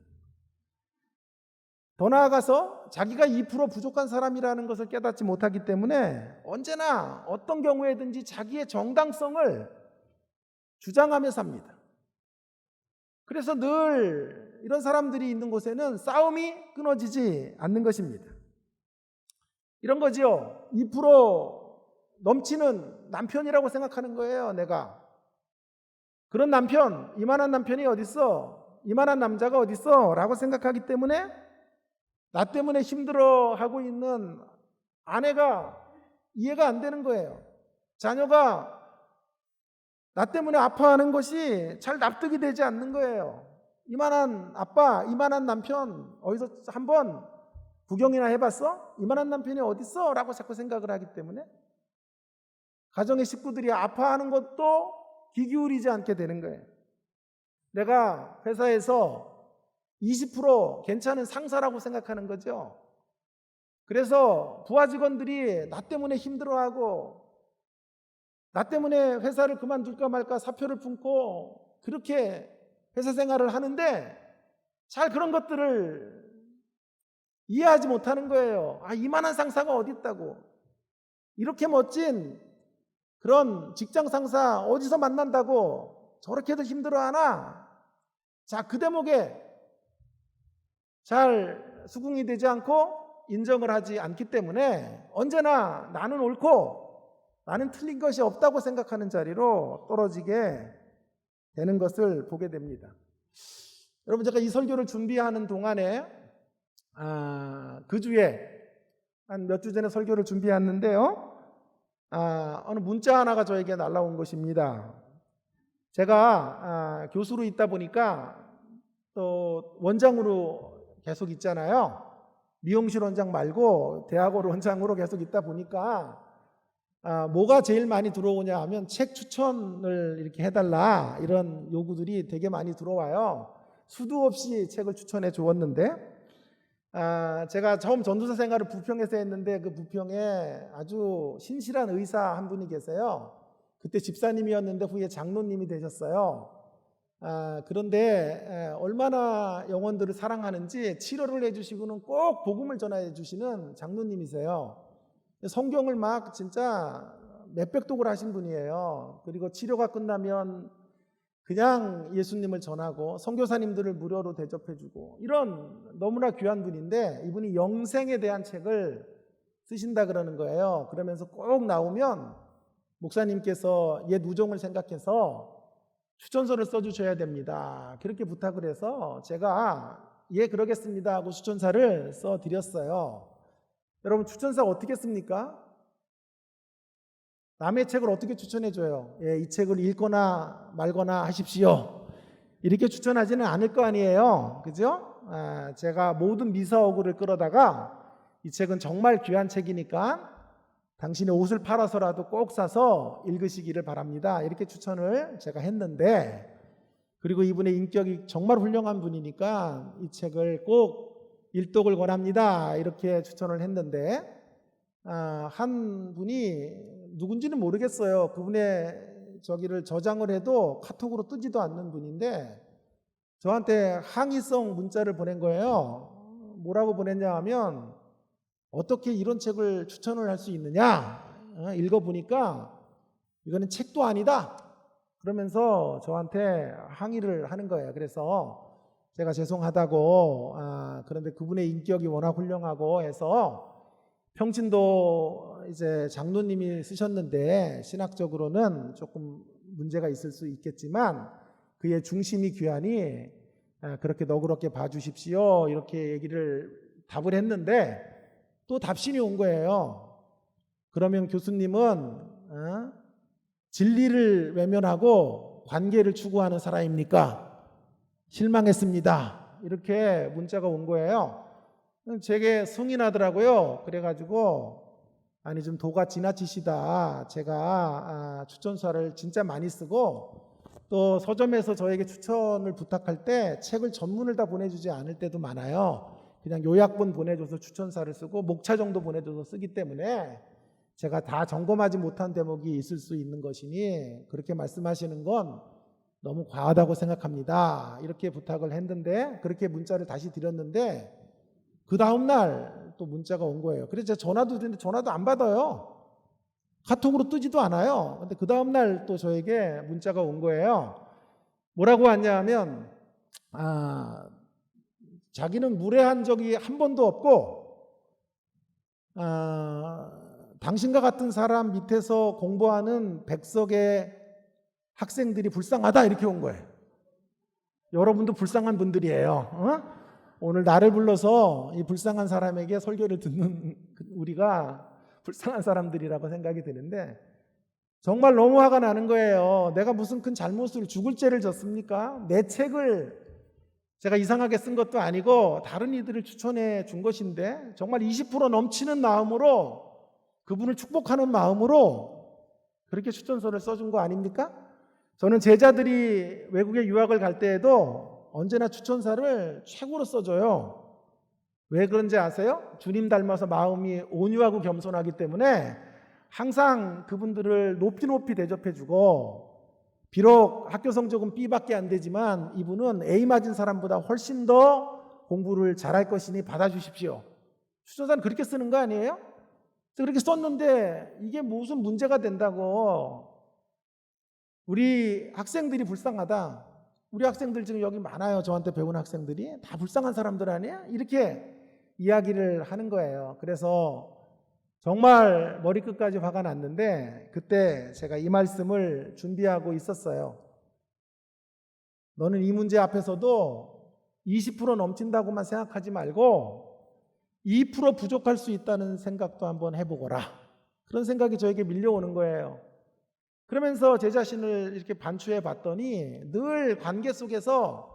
더 나아가서 자기가 2% 부족한 사람이라는 것을 깨닫지 못하기 때문에 언제나 어떤 경우에든지 자기의 정당성을 주장하며 삽니다. 그래서 늘 이런 사람들이 있는 곳에는 싸움이 끊어지지 않는 것입니다. 이런 거지요. 2% 넘치는 남편이라고 생각하는 거예요, 내가. 그런 남편, 이만한 남편이 어딨어? 이만한 남자가 어딨어? 라고 생각하기 때문에 나 때문에 힘들어하고 있는 아내가 이해가 안 되는 거예요. 자녀가 나 때문에 아파하는 것이 잘 납득이 되지 않는 거예요. 이만한 아빠, 이만한 남편 어디서 한번 구경이나 해봤어? 이만한 남편이 어딨어? 라고 자꾸 생각을 하기 때문에 가정의 식구들이 아파하는 것도 귀 기울이지 않게 되는 거예요. 내가 회사에서 20% 괜찮은 상사라고 생각하는 거죠. 그래서 부하 직원들이 나 때문에 힘들어하고 나 때문에 회사를 그만둘까 말까 사표를 품고 그렇게 회사 생활을 하는데 잘 그런 것들을 이해하지 못하는 거예요. 아, 이만한 상사가 어디 있다고. 이렇게 멋진 그런 직장 상사 어디서 만난다고 저렇게도 힘들어하나? 자, 그 대목에 잘 수긍이 되지 않고 인정을 하지 않기 때문에 언제나 나는 옳고 나는 틀린 것이 없다고 생각하는 자리로 떨어지게 되는 것을 보게 됩니다. 여러분, 제가 이 설교를 준비하는 동안에 그 주에 한 몇 주 전에 설교를 준비했는데요. 어느 문자 하나가 저에게 날라온 것입니다. 제가 교수로 있다 보니까 또 원장으로 계속 있잖아요. 미용실 원장 말고 대학원 원장으로 계속 있다 보니까 뭐가 제일 많이 들어오냐 하면 책 추천을 이렇게 해달라 이런 요구들이 되게 많이 들어와요. 수도 없이 책을 추천해 주었는데 제가 처음 전도사 생활을 부평에서 했는데 그 부평에 아주 신실한 의사 한 분이 계세요. 그때 집사님이었는데 후에 장로님이 되셨어요. 그런데 얼마나 영혼들을 사랑하는지 치료를 해주시고는 꼭 복음을 전해 주시는 장로님이세요. 성경을 막 진짜 몇백 독을 하신 분이에요. 그리고 치료가 끝나면 그냥 예수님을 전하고 선교사님들을 무료로 대접해주고 이런 너무나 귀한 분인데 이분이 영생에 대한 책을 쓰신다 그러는 거예요. 그러면서 꼭 나오면 목사님께서 옛 우정을 생각해서 추천서를 써주셔야 됩니다. 그렇게 부탁을 해서 제가 예 그러겠습니다 하고 추천사를 써드렸어요. 여러분, 추천사 어떻게 씁니까? 남의 책을 어떻게 추천해줘요? 예, 이 책을 읽거나 말거나 하십시오. 이렇게 추천하지는 않을 거 아니에요. 그죠? 제가 모든 미사오구를 끌어다가 이 책은 정말 귀한 책이니까 당신의 옷을 팔아서라도 꼭 사서 읽으시기를 바랍니다. 이렇게 추천을 제가 했는데, 그리고 이분의 인격이 정말 훌륭한 분이니까 이 책을 꼭 일독을 권합니다. 이렇게 추천을 했는데 한 분이 누군지는 모르겠어요. 그분의 저기를 저장을 해도 카톡으로 뜨지도 않는 분인데 저한테 항의성 문자를 보낸 거예요. 뭐라고 보냈냐 하면 어떻게 이런 책을 추천을 할 수 있느냐? 읽어보니까 이거는 책도 아니다. 그러면서 저한테 항의를 하는 거예요. 그래서 제가 죄송하다고 그런데 그분의 인격이 워낙 훌륭하고 해서 평신도 이제 장로님이 쓰셨는데 신학적으로는 조금 문제가 있을 수 있겠지만 그의 중심이 귀하니 그렇게 너그럽게 봐주십시오. 이렇게 얘기를 답을 했는데 또 답신이 온 거예요. 그러면 교수님은 진리를 외면하고 관계를 추구하는 사람입니까? 실망했습니다. 이렇게 문자가 온 거예요. 제게 성이 나더라고요. 그래가지고 아니 좀 도가 지나치시다. 제가 추천서를 진짜 많이 쓰고 또 서점에서 저에게 추천을 부탁할 때 책을 전문을 다 보내주지 않을 때도 많아요. 그냥 요약본 보내줘서 추천사를 쓰고 목차 정도 보내줘서 쓰기 때문에 제가 다 점검하지 못한 대목이 있을 수 있는 것이니 그렇게 말씀하시는 건 너무 과하다고 생각합니다. 이렇게 부탁을 했는데 그렇게 문자를 다시 드렸는데 그 다음날 또 문자가 온 거예요. 그래서 제가 전화도 드렸는데 전화도 안 받아요. 카톡으로 뜨지도 않아요. 근데 그 다음날 또 저에게 문자가 온 거예요. 뭐라고 왔냐면 자기는 무례한 적이 한 번도 없고 당신과 같은 사람 밑에서 공부하는 백석의 학생들이 불쌍하다 이렇게 온 거예요. 여러분도 불쌍한 분들이에요. 오늘 나를 불러서 이 불쌍한 사람에게 설교를 듣는 우리가 불쌍한 사람들이라고 생각이 드는데 정말 너무 화가 나는 거예요. 내가 무슨 큰 잘못을 죽을 죄를 졌습니까? 내 책을 제가 이상하게 쓴 것도 아니고 다른 이들을 추천해 준 것인데 정말 20% 넘치는 마음으로 그분을 축복하는 마음으로 그렇게 추천서를 써준 거 아닙니까? 저는 제자들이 외국에 유학을 갈 때에도 언제나 추천사를 최고로 써줘요. 왜 그런지 아세요? 주님 닮아서 마음이 온유하고 겸손하기 때문에 항상 그분들을 높이 대접해주고 비록 학교 성적은 B밖에 안 되지만 이분은 A 맞은 사람보다 훨씬 더 공부를 잘할 것이니 받아주십시오. 추천사는 그렇게 쓰는 거 아니에요? 그렇게 썼는데 이게 무슨 문제가 된다고. 우리 학생들이 불쌍하다. 우리 학생들 지금 여기 많아요. 저한테 배운 학생들이 다 불쌍한 사람들 아니야? 이렇게 이야기를 하는 거예요. 그래서 정말 머리끝까지 화가 났는데 그때 제가 이 말씀을 준비하고 있었어요. 너는 이 문제 앞에서도 20% 넘친다고만 생각하지 말고 2% 부족할 수 있다는 생각도 한번 해보거라. 그런 생각이 저에게 밀려오는 거예요. 그러면서 제 자신을 이렇게 반추해 봤더니 늘 관계 속에서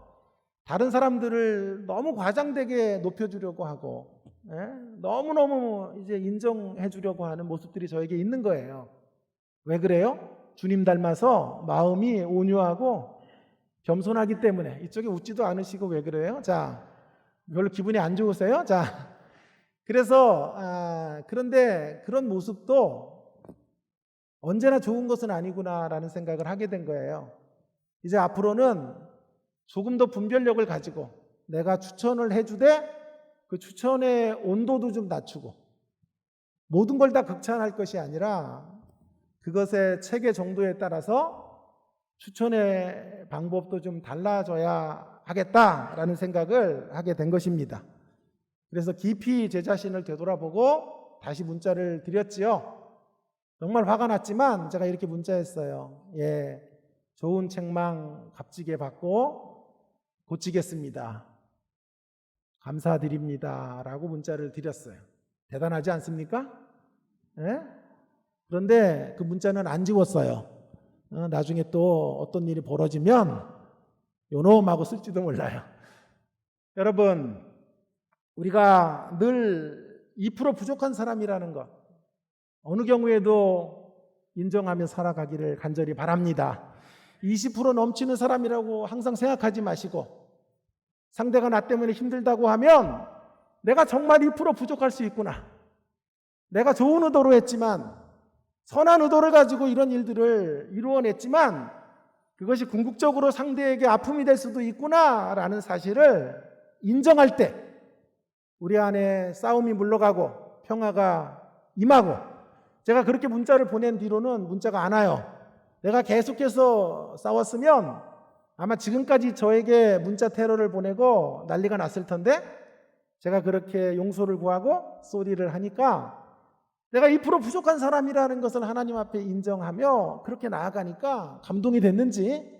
다른 사람들을 너무 과장되게 높여주려고 하고 너무너무 이제 인정해 주려고 하는 모습들이 저에게 있는 거예요. 왜 그래요? 주님 닮아서 마음이 온유하고 겸손하기 때문에. 이쪽에 웃지도 않으시고 왜 그래요? 자, 별로 기분이 안 좋으세요? 자, 그래서 그런데 그런 모습도 언제나 좋은 것은 아니구나라는 생각을 하게 된 거예요. 이제 앞으로는 조금 더 분별력을 가지고 내가 추천을 해주되 그 추천의 온도도 좀 낮추고 모든 걸 다 극찬할 것이 아니라 그것의 체계 정도에 따라서 추천의 방법도 좀 달라져야 하겠다라는 생각을 하게 된 것입니다. 그래서 깊이 제 자신을 되돌아보고 다시 문자를 드렸지요. 정말 화가 났지만 제가 이렇게 문자했어요. 예, 좋은 책망 값지게 받고 고치겠습니다. 감사드립니다. 라고 문자를 드렸어요. 대단하지 않습니까? 예? 그런데 그 문자는 안 지웠어요. 나중에 또 어떤 일이 벌어지면 요놈하고 쓸지도 몰라요. 여러분, 우리가 늘 2% 부족한 사람이라는 것 어느 경우에도 인정하며 살아가기를 간절히 바랍니다. 20% 넘치는 사람이라고 항상 생각하지 마시고 상대가 나 때문에 힘들다고 하면 내가 정말 2% 부족할 수 있구나. 내가 좋은 의도로 했지만 선한 의도를 가지고 이런 일들을 이루어냈지만 그것이 궁극적으로 상대에게 아픔이 될 수도 있구나라는 사실을 인정할 때 우리 안에 싸움이 물러가고 평화가 임하고 제가 그렇게 문자를 보낸 뒤로는 문자가 안 와요. 내가 계속해서 싸웠으면 아마 지금까지 저에게 문자 테러를 보내고 난리가 났을 텐데 제가 그렇게 용서를 구하고 쏘리를 하니까 내가 2% 부족한 사람이라는 것을 하나님 앞에 인정하며 그렇게 나아가니까 감동이 됐는지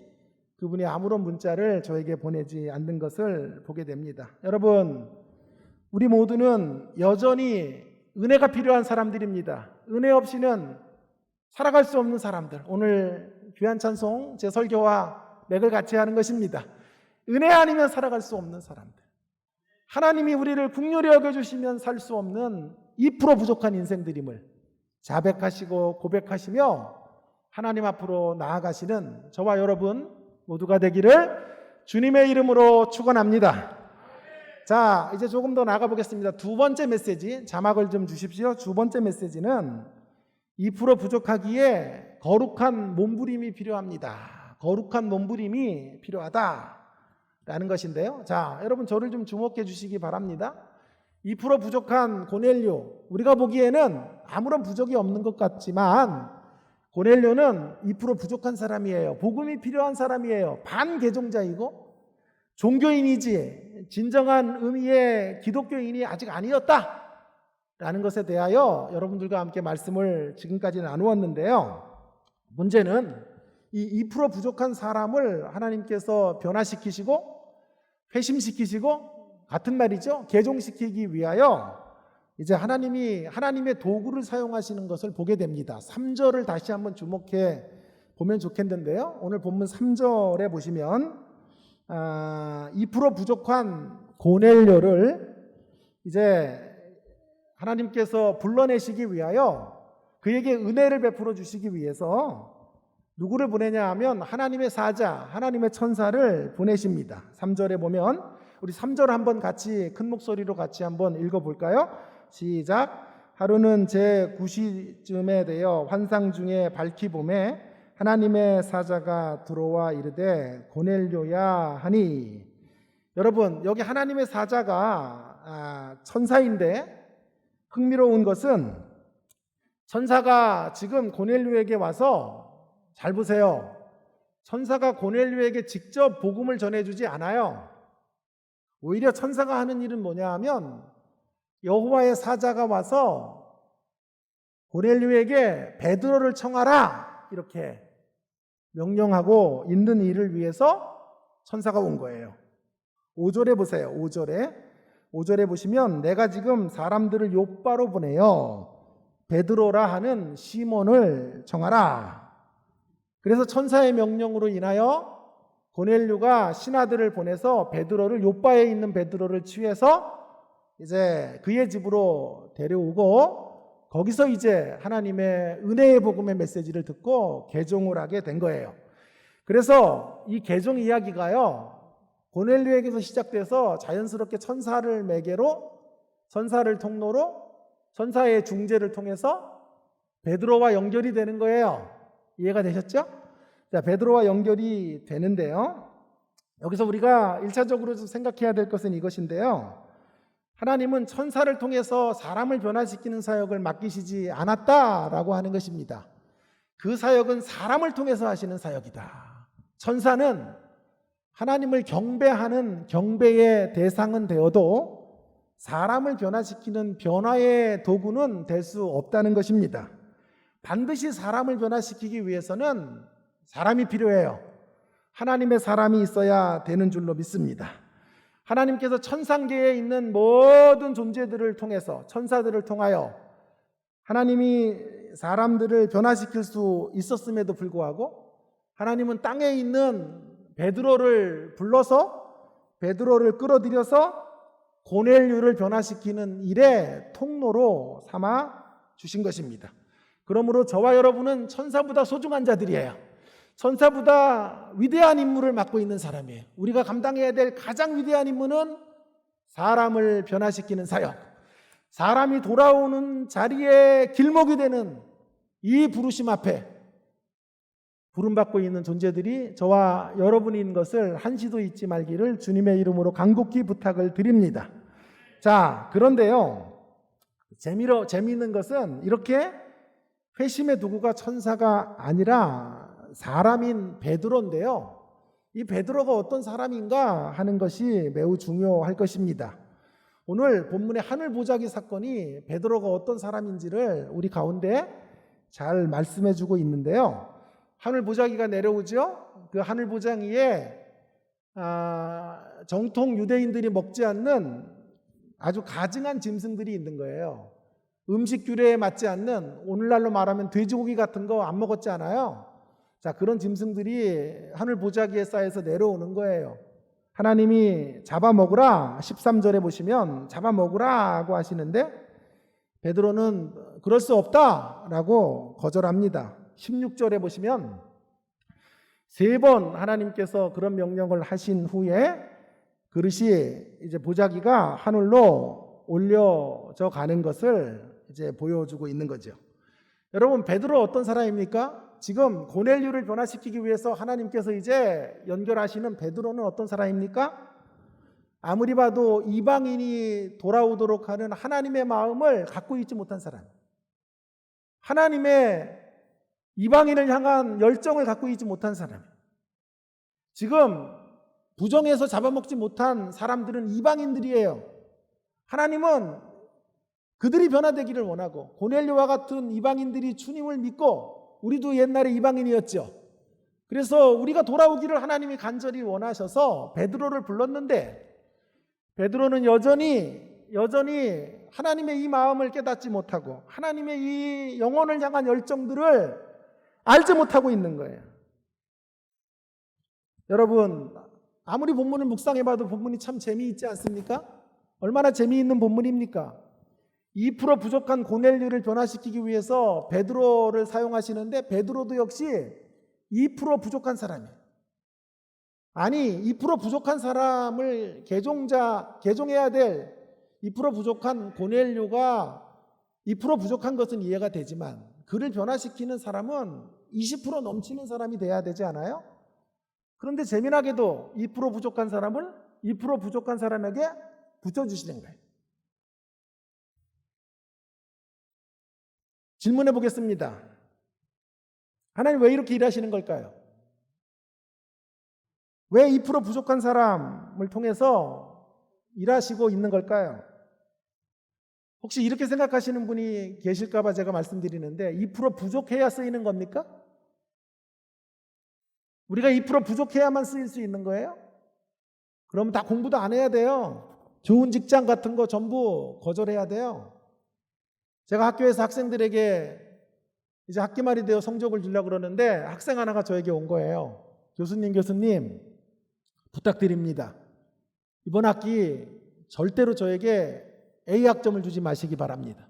그분이 아무런 문자를 저에게 보내지 않는 것을 보게 됩니다. 여러분, 우리 모두는 여전히 은혜가 필요한 사람들입니다. 은혜 없이는 살아갈 수 없는 사람들. 오늘 귀한 찬송 제 설교와 맥을 같이 하는 것입니다. 은혜 아니면 살아갈 수 없는 사람들. 하나님이 우리를 긍휼히 여겨주시면 살 수 없는 2% 부족한 인생들임을 자백하시고 고백하시며 하나님 앞으로 나아가시는 저와 여러분 모두가 되기를 주님의 이름으로 축원합니다. 자, 이제 조금 더 나가 보겠습니다. 두 번째 메시지, 자막을 좀 주십시오. 두 번째 메시지는 2% 부족하기에 거룩한 몸부림이 필요합니다. 거룩한 몸부림이 필요하다라는 것인데요. 자, 여러분 저를 좀 주목해 주시기 바랍니다. 2% 부족한 고넬료, 우리가 보기에는 아무런 부족이 없는 것 같지만 고넬료는 2% 부족한 사람이에요. 복음이 필요한 사람이에요. 반개종자이고 종교인이지 진정한 의미의 기독교인이 아직 아니었다 라는 것에 대하여 여러분들과 함께 말씀을 지금까지 나누었는데요. 문제는 이 2% 부족한 사람을 하나님께서 변화시키시고 회심시키시고, 같은 말이죠, 개종시키기 위하여 이제 하나님의 도구를 사용하시는 것을 보게 됩니다. 3절을 다시 한번 주목해 보면 좋겠는데요. 오늘 본문 3절에 보시면 2% 부족한 고넬료를 이제 하나님께서 불러내시기 위하여 그에게 은혜를 베풀어 주시기 위해서 누구를 보내냐 하면 하나님의 사자, 하나님의 천사를 보내십니다. 3절에 보면 우리 3절 한번 같이 큰 목소리로 같이 한번 읽어볼까요? 시작. 하루는 제 9시쯤에 되어 환상 중에 밝히 봄에 하나님의 사자가 들어와 이르되 고넬료야 하니. 여러분, 여기 하나님의 사자가 천사인데 흥미로운 것은 천사가 지금 고넬료에게 와서, 잘 보세요, 천사가 고넬료에게 직접 복음을 전해주지 않아요. 오히려 천사가 하는 일은 뭐냐 하면 여호와의 사자가 와서 고넬료에게 베드로를 청하라 이렇게 명령하고 있는 일을 위해서 천사가 온 거예요. 5절에 보세요. 5절에 보시면 내가 지금 사람들을 요바로 보내어 베드로라 하는 시몬을 청하라. 그래서 천사의 명령으로 인하여 고넬료가 신하들을 보내서 베드로를, 요바에 있는 베드로를 취해서 이제 그의 집으로 데려오고 거기서 이제 하나님의 은혜의 복음의 메시지를 듣고 개종을 하게 된 거예요. 그래서 이 개종 이야기가요, 고넬료에게서 시작돼서 자연스럽게 천사를 매개로, 천사를 통로로, 천사의 중재를 통해서 베드로와 연결이 되는 거예요. 이해가 되셨죠? 자, 베드로와 연결이 되는데요. 여기서 우리가 1차적으로 생각해야 될 것은 이것인데요. 하나님은 천사를 통해서 사람을 변화시키는 사역을 맡기시지 않았다라고 하는 것입니다. 그 사역은 사람을 통해서 하시는 사역이다. 천사는 하나님을 경배하는 경배의 대상은 되어도 사람을 변화시키는 변화의 도구는 될 수 없다는 것입니다. 반드시 사람을 변화시키기 위해서는 사람이 필요해요. 하나님의 사람이 있어야 되는 줄로 믿습니다. 하나님께서 천상계에 있는 모든 존재들을 통해서, 천사들을 통하여 하나님이 사람들을 변화시킬 수 있었음에도 불구하고 하나님은 땅에 있는 베드로를 불러서 베드로를 끌어들여서 고넬료를 변화시키는 일의 통로로 삼아 주신 것입니다. 그러므로 저와 여러분은 천사보다 소중한 자들이에요. 천사보다 위대한 임무를 맡고 있는 사람이에요. 우리가 감당해야 될 가장 위대한 임무는 사람을 변화시키는 사역, 사람이 돌아오는 자리에 길목이 되는 이 부르심 앞에 부름받고 있는 존재들이 저와 여러분인 것을 한시도 잊지 말기를 주님의 이름으로 간곡히 부탁을 드립니다. 자, 그런데요, 재미있는 것은 이렇게 회심의 도구가 천사가 아니라 사람인 베드로인데요, 이 베드로가 어떤 사람인가 하는 것이 매우 중요할 것입니다. 오늘 본문의 하늘 보자기 사건이 베드로가 어떤 사람인지를 우리 가운데 잘 말씀해 주고 있는데요. 하늘 보자기가 내려오죠. 그 하늘 보자기에 정통 유대인들이 먹지 않는 아주 가증한 짐승들이 있는 거예요. 음식 규례에 맞지 않는, 오늘날로 말하면 돼지고기 같은 거 안 먹었지 않아요? 자, 그런 짐승들이 하늘 보자기에 쌓여서 내려오는 거예요. 하나님이 잡아먹으라, 13절에 보시면 잡아먹으라고 하시는데 베드로는 그럴 수 없다라고 거절합니다. 16절에 보시면 3번 하나님께서 그런 명령을 하신 후에 그릇이 이제 보자기가 하늘로 올려져 가는 것을 이제 보여주고 있는 거죠. 여러분, 베드로 어떤 사람입니까? 지금 고넬료를 변화시키기 위해서 하나님께서 이제 연결하시는 베드로는 어떤 사람입니까? 아무리 봐도 이방인이 돌아오도록 하는 하나님의 마음을 갖고 있지 못한 사람, 하나님의 이방인을 향한 열정을 갖고 있지 못한 사람, 지금 부정해서 잡아먹지 못한 사람들은 이방인들이에요. 하나님은 그들이 변화되기를 원하고, 고넬료와 같은 이방인들이 주님을 믿고, 우리도 옛날에 이방인이었죠. 그래서 우리가 돌아오기를 하나님이 간절히 원하셔서 베드로를 불렀는데, 베드로는 여전히 하나님의 이 마음을 깨닫지 못하고 하나님의 이 영혼을 향한 열정들을 알지 못하고 있는 거예요. 여러분, 아무리 본문을 묵상해봐도 본문이 참 재미있지 않습니까? 얼마나 재미있는 본문입니까? 2% 부족한 고넬료를 변화시키기 위해서 베드로를 사용하시는데, 베드로도 역시 2% 부족한 사람이에요. 아니, 2% 부족한 사람을 개종해야 될 2% 부족한 고넬료가 2% 부족한 것은 이해가 되지만, 그를 변화시키는 사람은 20% 넘치는 사람이 돼야 되지 않아요? 그런데 재미나게도 2% 부족한 사람을 2% 부족한 사람에게 붙여주시는 거예요. 질문해 보겠습니다. 하나님 왜 이렇게 일하시는 걸까요? 왜 2% 부족한 사람을 통해서 일하시고 있는 걸까요? 혹시 이렇게 생각하시는 분이 계실까 봐 제가 말씀드리는데, 2% 부족해야 쓰이는 겁니까? 우리가 2% 부족해야만 쓰일 수 있는 거예요? 그러면 다 공부도 안 해야 돼요. 좋은 직장 같은 거 전부 거절해야 돼요. 제가 학교에서 학생들에게 이제 학기 말이 되어 성적을 주려고 그러는데, 학생 하나가 저에게 온 거예요. 교수님 부탁드립니다. 이번 학기 절대로 저에게 A 학점을 주지 마시기 바랍니다.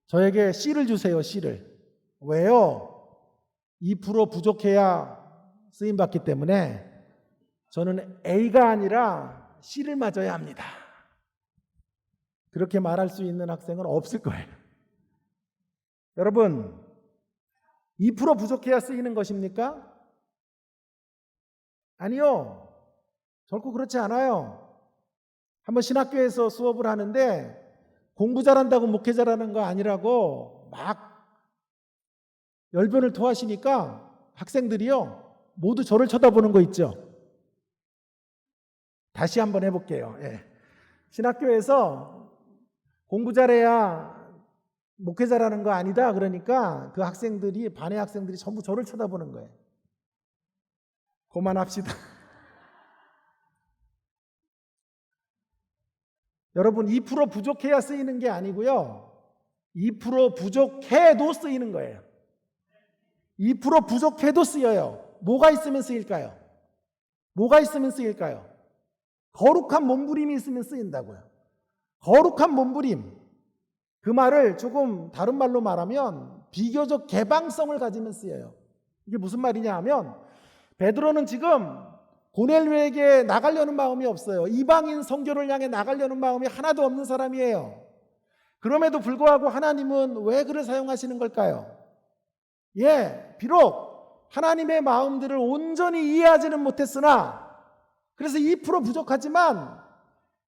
저에게 C를 주세요. C를. 왜요? 2% 부족해야 쓰임받기 때문에 저는 A가 아니라 C를 맞아야 합니다. 그렇게 말할 수 있는 학생은 없을 거예요. 여러분, 2% 부족해야 쓰이는 것입니까? 아니요. 결코 그렇지 않아요. 한번 신학교에서 수업을 하는데 공부 잘한다고 목회 잘하는 거 아니라고 막 열변을 토하시니까 학생들이요, 모두 저를 쳐다보는 거 있죠. 다시 한번 해볼게요. 예. 신학교에서 공부 잘해야 목회 잘하는 거 아니다. 그러니까 그 학생들이, 반의 학생들이 전부 저를 쳐다보는 거예요. 그만합시다. 여러분, 2% 부족해야 쓰이는 게 아니고요, 2% 부족해도 쓰이는 거예요. 2% 부족해도 쓰여요. 뭐가 있으면 쓰일까요? 뭐가 있으면 쓰일까요? 거룩한 몸부림이 있으면 쓰인다고요. 거룩한 몸부림. 그 말을 조금 다른 말로 말하면 비교적 개방성을 가지면 쓰여요. 이게 무슨 말이냐 하면, 베드로는 지금 고넬료에게 나가려는 마음이 없어요. 이방인 선교를 향해 나가려는 마음이 하나도 없는 사람이에요. 그럼에도 불구하고 하나님은 왜 그를 사용하시는 걸까요? 예, 비록 하나님의 마음들을 온전히 이해하지는 못했으나, 그래서 2% 부족하지만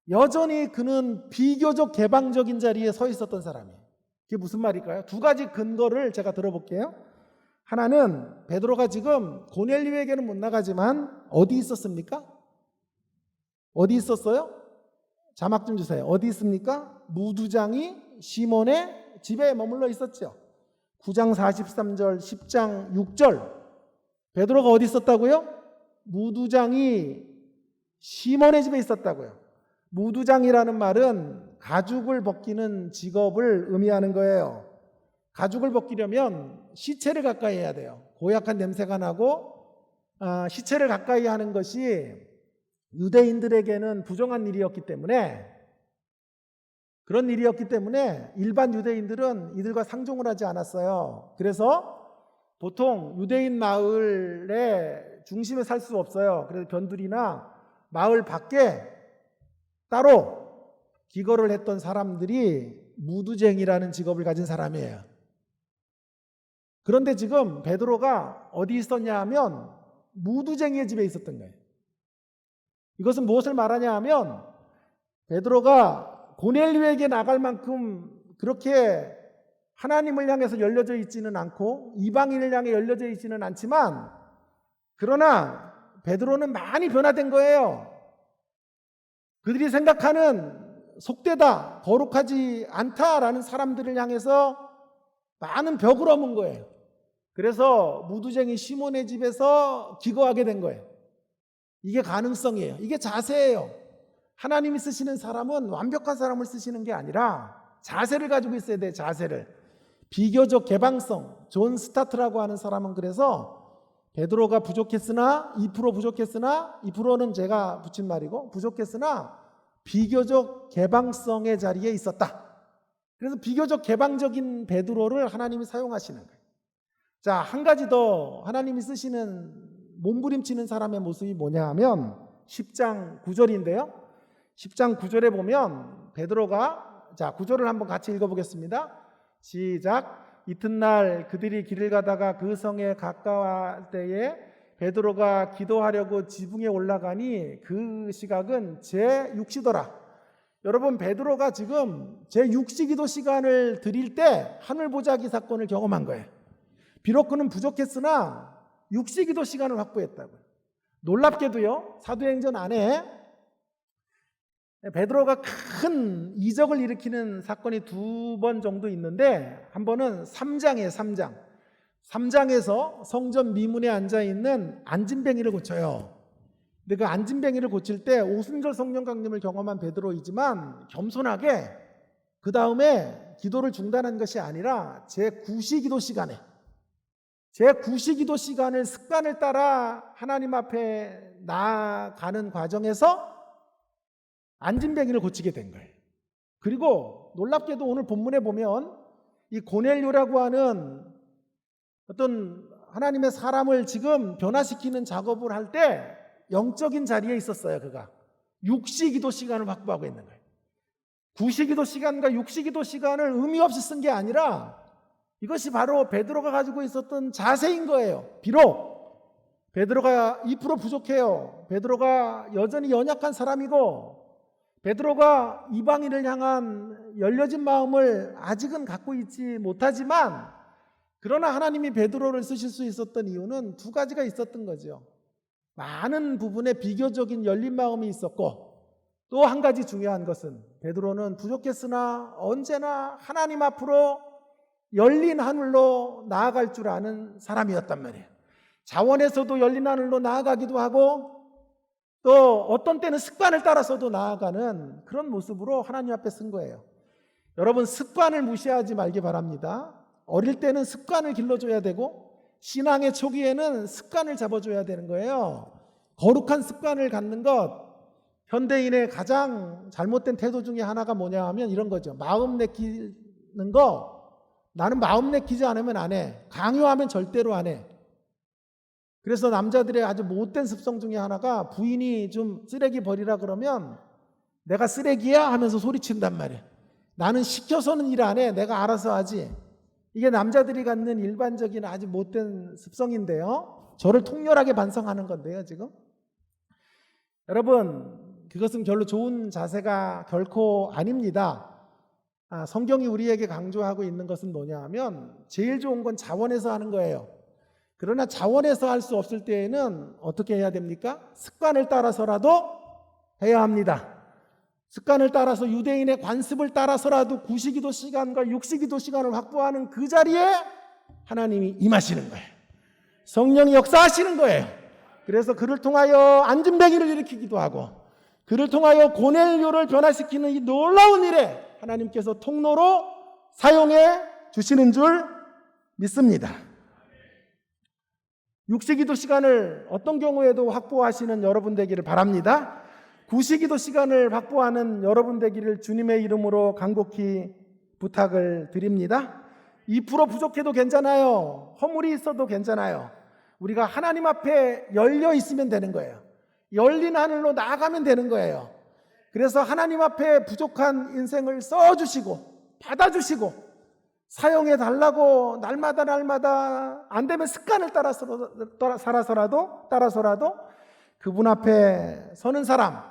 여전히 그는 비교적 개방적인 자리에 서 있었던 사람이에요. 그게 무슨 말일까요? 두 가지 근거를 제가 들어볼게요. 하나는, 베드로가 지금 고넬료에게는 못 나가지만 어디 있었습니까? 어디 있었어요? 자막 좀 주세요. 어디 있습니까? 무두장이 시몬의 집에 머물러 있었죠. 9장 43절, 10장 6절. 베드로가 어디 있었다고요? 무두장이 시몬의 집에 있었다고요. 무두장이라는 말은 가죽을 벗기는 직업을 의미하는 거예요. 가죽을 벗기려면 시체를 가까이 해야 돼요. 고약한 냄새가 나고 시체를 가까이 하는 것이 유대인들에게는 부정한 일이었기 때문에, 그런 일이었기 때문에 일반 유대인들은 이들과 상종을 하지 않았어요. 그래서 보통 유대인 마을의 중심에 살 수 없어요. 그래서 변두리나 마을 밖에 따로 기거를 했던 사람들이 무두쟁이라는 직업을 가진 사람이에요. 그런데 지금 베드로가 어디 있었냐 하면 무두쟁이의 집에 있었던 거예요. 이것은 무엇을 말하냐 하면 베드로가 고넬료에게 나갈 만큼 그렇게 하나님을 향해서 열려져 있지는 않고 이방인을 향해 열려져 있지는 않지만, 그러나 베드로는 많이 변화된 거예요. 그들이 생각하는 속되다, 거룩하지 않다라는 사람들을 향해서 많은 벽을 허문 거예요. 그래서 무두쟁이 시몬의 집에서 기거하게 된 거예요. 이게 가능성이에요. 이게 자세예요. 하나님이 쓰시는 사람은 완벽한 사람을 쓰시는 게 아니라 자세를 가지고 있어야 돼요. 자세를. 비교적 개방성, 존 스타트라고 하는 사람은 그래서 베드로가 부족했으나 2% 부족했으나 2%는 제가 붙인 말이고 부족했으나 비교적 개방성의 자리에 있었다. 그래서 비교적 개방적인 베드로를 하나님이 사용하시는 거예요. 자, 한 가지 더 하나님이 쓰시는 몸부림치는 사람의 모습이 뭐냐 하면 10장 9절인데요. 10장 9절에 보면 베드로가, 자, 9절을 한번 같이 읽어보겠습니다. 시작. 이튿날 그들이 길을 가다가 그 성에 가까워할 때에 베드로가 기도하려고 지붕에 올라가니 그 시각은 제6시더라. 여러분, 베드로가 지금 제6시 기도 시간을 드릴 때 하늘보자기 사건을 경험한 거예요. 비록 그는 부족했으나 6시 기도 시간을 확보했다고요. 놀랍게도요, 사도행전 안에 베드로가 큰 이적을 일으키는 사건이 2번 정도 있는데, 한 번은 3장이에요. 3장. 3장에서 성전 미문에 앉아있는 안진뱅이를 고쳐요. 근데 그 안진뱅이를 고칠 때 오순절 성령 강림을 경험한 베드로이지만 겸손하게 그 다음에 기도를 중단한 것이 아니라 제9시 기도 시간에, 제9시 기도 시간을 습관을 따라 하나님 앞에 나아가는 과정에서 안진뱅이를 고치게 된 거예요. 그리고 놀랍게도 오늘 본문에 보면 이 고넬료라고 하는 어떤 하나님의 사람을 지금 변화시키는 작업을 할 때 영적인 자리에 있었어요. 그가 6시 기도 시간을 확보하고 있는 거예요. 9시 기도 시간과 6시 기도 시간을 의미 없이 쓴 게 아니라 이것이 바로 베드로가 가지고 있었던 자세인 거예요. 비록 베드로가 2% 부족해요. 베드로가 여전히 연약한 사람이고 베드로가 이방인을 향한 열려진 마음을 아직은 갖고 있지 못하지만, 그러나 하나님이 베드로를 쓰실 수 있었던 이유는 2가지가 있었던 거죠. 많은 부분에 비교적인 열린 마음이 있었고, 또 한 가지 중요한 것은 베드로는 부족했으나 언제나 하나님 앞으로 열린 하늘로 나아갈 줄 아는 사람이었단 말이에요. 자원에서도 열린 하늘로 나아가기도 하고 또 어떤 때는 습관을 따라서도 나아가는 그런 모습으로 하나님 앞에 쓴 거예요. 여러분, 습관을 무시하지 말기 바랍니다. 어릴 때는 습관을 길러줘야 되고 신앙의 초기에는 습관을 잡아줘야 되는 거예요. 거룩한 습관을 갖는 것, 현대인의 가장 잘못된 태도 중에 하나가 뭐냐 하면 이런 거죠. 마음 내키는 거, 나는 마음 내키지 않으면 안 해. 강요하면 절대로 안 해. 그래서 남자들의 아주 못된 습성 중에 하나가 부인이 좀 쓰레기 버리라 그러면 내가 쓰레기야 하면서 소리친단 말이에요. 나는 시켜서는 일 안 해. 내가 알아서 하지. 이게 남자들이 갖는 일반적인 아주 못된 습성인데요. 저를 통렬하게 반성하는 건데요, 지금. 여러분, 그것은 별로 좋은 자세가 결코 아닙니다. 성경이 우리에게 강조하고 있는 것은 뭐냐 하면 제일 좋은 건 자원에서 하는 거예요. 그러나 자원에서 할 수 없을 때에는 어떻게 해야 됩니까? 습관을 따라서라도 해야 합니다. 습관을 따라서 유대인의 관습을 따라서라도 9시 기도 시간과 6시 기도 시간을 확보하는 그 자리에 하나님이 임하시는 거예요. 성령이 역사하시는 거예요. 그래서 그를 통하여 안진뱅이를 일으키기도 하고 그를 통하여 고넬료를 변화시키는 이 놀라운 일에 하나님께서 통로로 사용해 주시는 줄 믿습니다. 6시 기도 시간을 어떤 경우에도 확보하시는 여러분 되기를 바랍니다. 9시 기도 시간을 확보하는 여러분 되기를 주님의 이름으로 간곡히 부탁을 드립니다. 2% 부족해도 괜찮아요. 허물이 있어도 괜찮아요. 우리가 하나님 앞에 열려 있으면 되는 거예요. 열린 하늘로 나아가면 되는 거예요. 그래서 하나님 앞에 부족한 인생을 써주시고 받아주시고 사용해 달라고 날마다 안 되면 습관을 따라서라도 그분 앞에 서는 사람,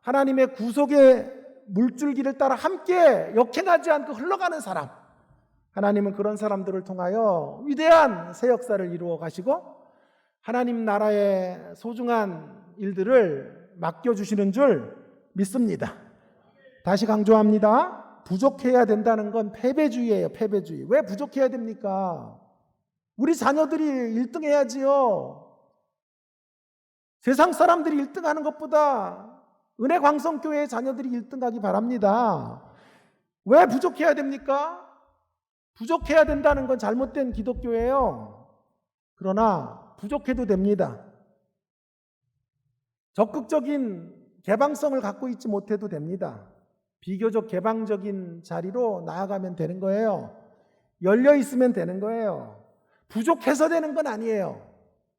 하나님의 구속의 물줄기를 따라 함께 역행하지 않고 흘러가는 사람, 하나님은 그런 사람들을 통하여 위대한 새 역사를 이루어 가시고 하나님 나라의 소중한 일들을 맡겨주시는 줄 믿습니다. 다시 강조합니다. 부족해야 된다는 건 패배주의예요. 패배주의. 왜 부족해야 됩니까? 우리 자녀들이 1등 해야지요. 세상 사람들이 1등 하는 것보다 은혜광성교회의 자녀들이 1등 하기 바랍니다. 왜 부족해야 됩니까? 부족해야 된다는 건 잘못된 기독교예요. 그러나 부족해도 됩니다. 적극적인 개방성을 갖고 있지 못해도 됩니다. 비교적 개방적인 자리로 나아가면 되는 거예요. 열려 있으면 되는 거예요. 부족해서 되는 건 아니에요.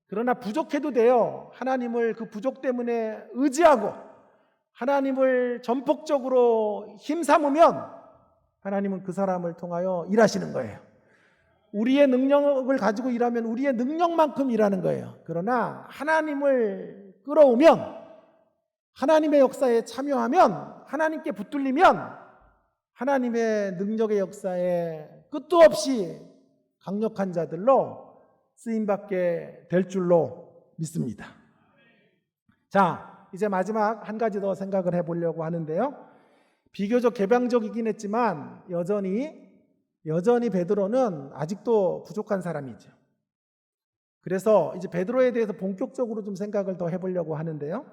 그러나 부족해도 돼요. 하나님을 그 부족 때문에 의지하고 하나님을 전폭적으로 힘삼으면 하나님은 그 사람을 통하여 일하시는 거예요. 우리의 능력을 가지고 일하면 우리의 능력만큼 일하는 거예요. 그러나 하나님을 끌어오면, 하나님의 역사에 참여하면, 하나님께 붙들리면 하나님의 능력의 역사에 끝도 없이 강력한 자들로 쓰임받게 될 줄로 믿습니다. 자, 이제 마지막 한 가지 더 생각을 해보려고 하는데요. 비교적 개방적이긴 했지만 여전히 베드로는 아직도 부족한 사람이죠. 그래서 이제 베드로에 대해서 본격적으로 좀 생각을 더 해보려고 하는데요.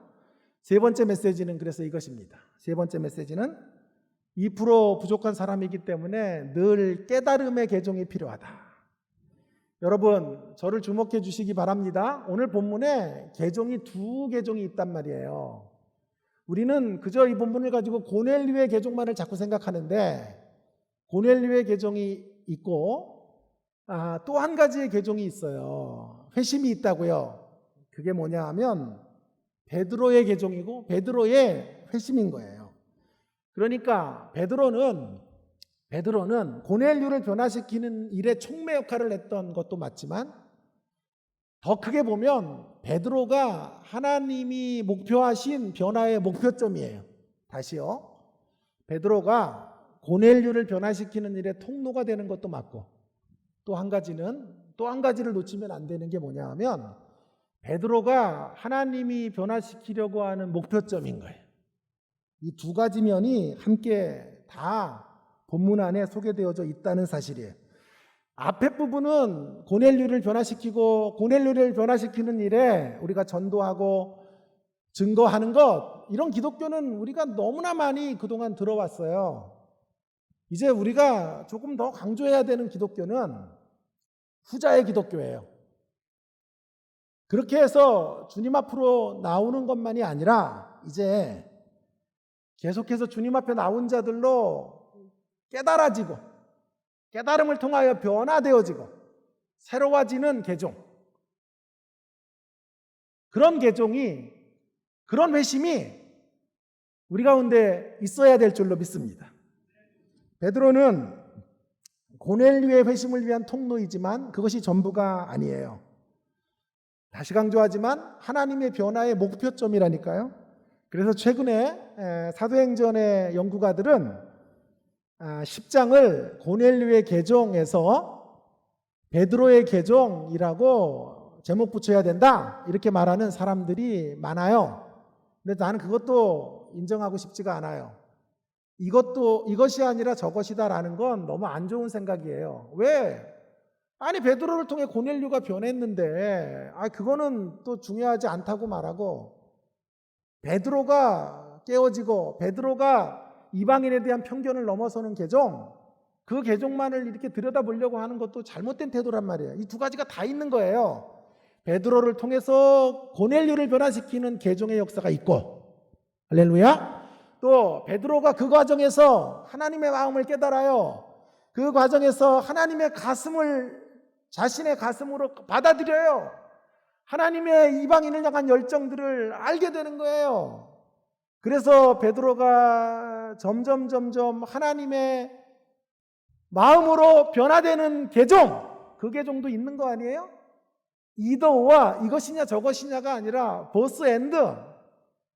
세 번째 메시지는 그래서 이것입니다. 세 번째 메시지는 2% 부족한 사람이기 때문에 늘 깨달음의 개종이 필요하다. 여러분, 저를 주목해 주시기 바랍니다. 오늘 본문에 개종이 두 개종이 있단 말이에요. 우리는 그저 이 본문을 가지고 고넬료의 개종만을 자꾸 생각하는데 고넬료의 개종이 있고 또 한 가지의 개종이 있어요. 회심이 있다고요. 그게 뭐냐 하면 베드로의 개종이고 베드로의 회심인 거예요. 그러니까 베드로는 고넬료를 변화시키는 일에 촉매 역할을 했던 것도 맞지만 더 크게 보면 베드로가 하나님이 목표하신 변화의 목표점이에요. 다시요. 베드로가 고넬료를 변화시키는 일의 통로가 되는 것도 맞고 또 한 가지를 놓치면 안 되는 게 뭐냐 하면 베드로가 하나님이 변화시키려고 하는 목표점인 거예요. 이 두 가지 면이 함께 다 본문 안에 소개되어져 있다는 사실이에요. 앞에 부분은 고넬료를 변화시키고 고넬료를 변화시키는 일에 우리가 전도하고 증거하는 것, 이런 기독교는 우리가 너무나 많이 그동안 들어왔어요. 이제 우리가 조금 더 강조해야 되는 기독교는 후자의 기독교예요. 그렇게 해서 주님 앞으로 나오는 것만이 아니라 이제 계속해서 주님 앞에 나온 자들로 깨달아지고 깨달음을 통하여 변화되어지고 새로워지는 개종, 그런 개종이, 그런 회심이 우리 가운데 있어야 될 줄로 믿습니다. 베드로는 고넬료의 회심을 위한 통로이지만 그것이 전부가 아니에요. 다시 강조하지만 하나님의 변화의 목표점이라니까요. 그래서 최근에 사도행전의 연구가들은 10장을 고넬료의 개종에서 베드로의 개종이라고 제목 붙여야 된다, 이렇게 말하는 사람들이 많아요. 근데 나는 그것도 인정하고 싶지가 않아요. 이것이 아니라 저것이다라는 건 너무 안 좋은 생각이에요. 왜? 아니, 베드로를 통해 고넬료가 변했는데 그거는 또 중요하지 않다고 말하고, 베드로가 깨어지고 베드로가 이방인에 대한 편견을 넘어서는 개종, 그 개종만을 이렇게 들여다보려고 하는 것도 잘못된 태도란 말이에요. 이 두 가지가 다 있는 거예요. 베드로를 통해서 고넬료를 변화시키는 개종의 역사가 있고, 할렐루야. 또 베드로가 그 과정에서 하나님의 마음을 깨달아요. 그 과정에서 하나님의 가슴을 자신의 가슴으로 받아들여요. 하나님의 이방인을 향한 열정들을 알게 되는 거예요. 그래서 베드로가 점점 하나님의 마음으로 변화되는 계종, 그 계종도 있는 거 아니에요? 이더와 이것이냐 저것이냐가 아니라 버스 앤드,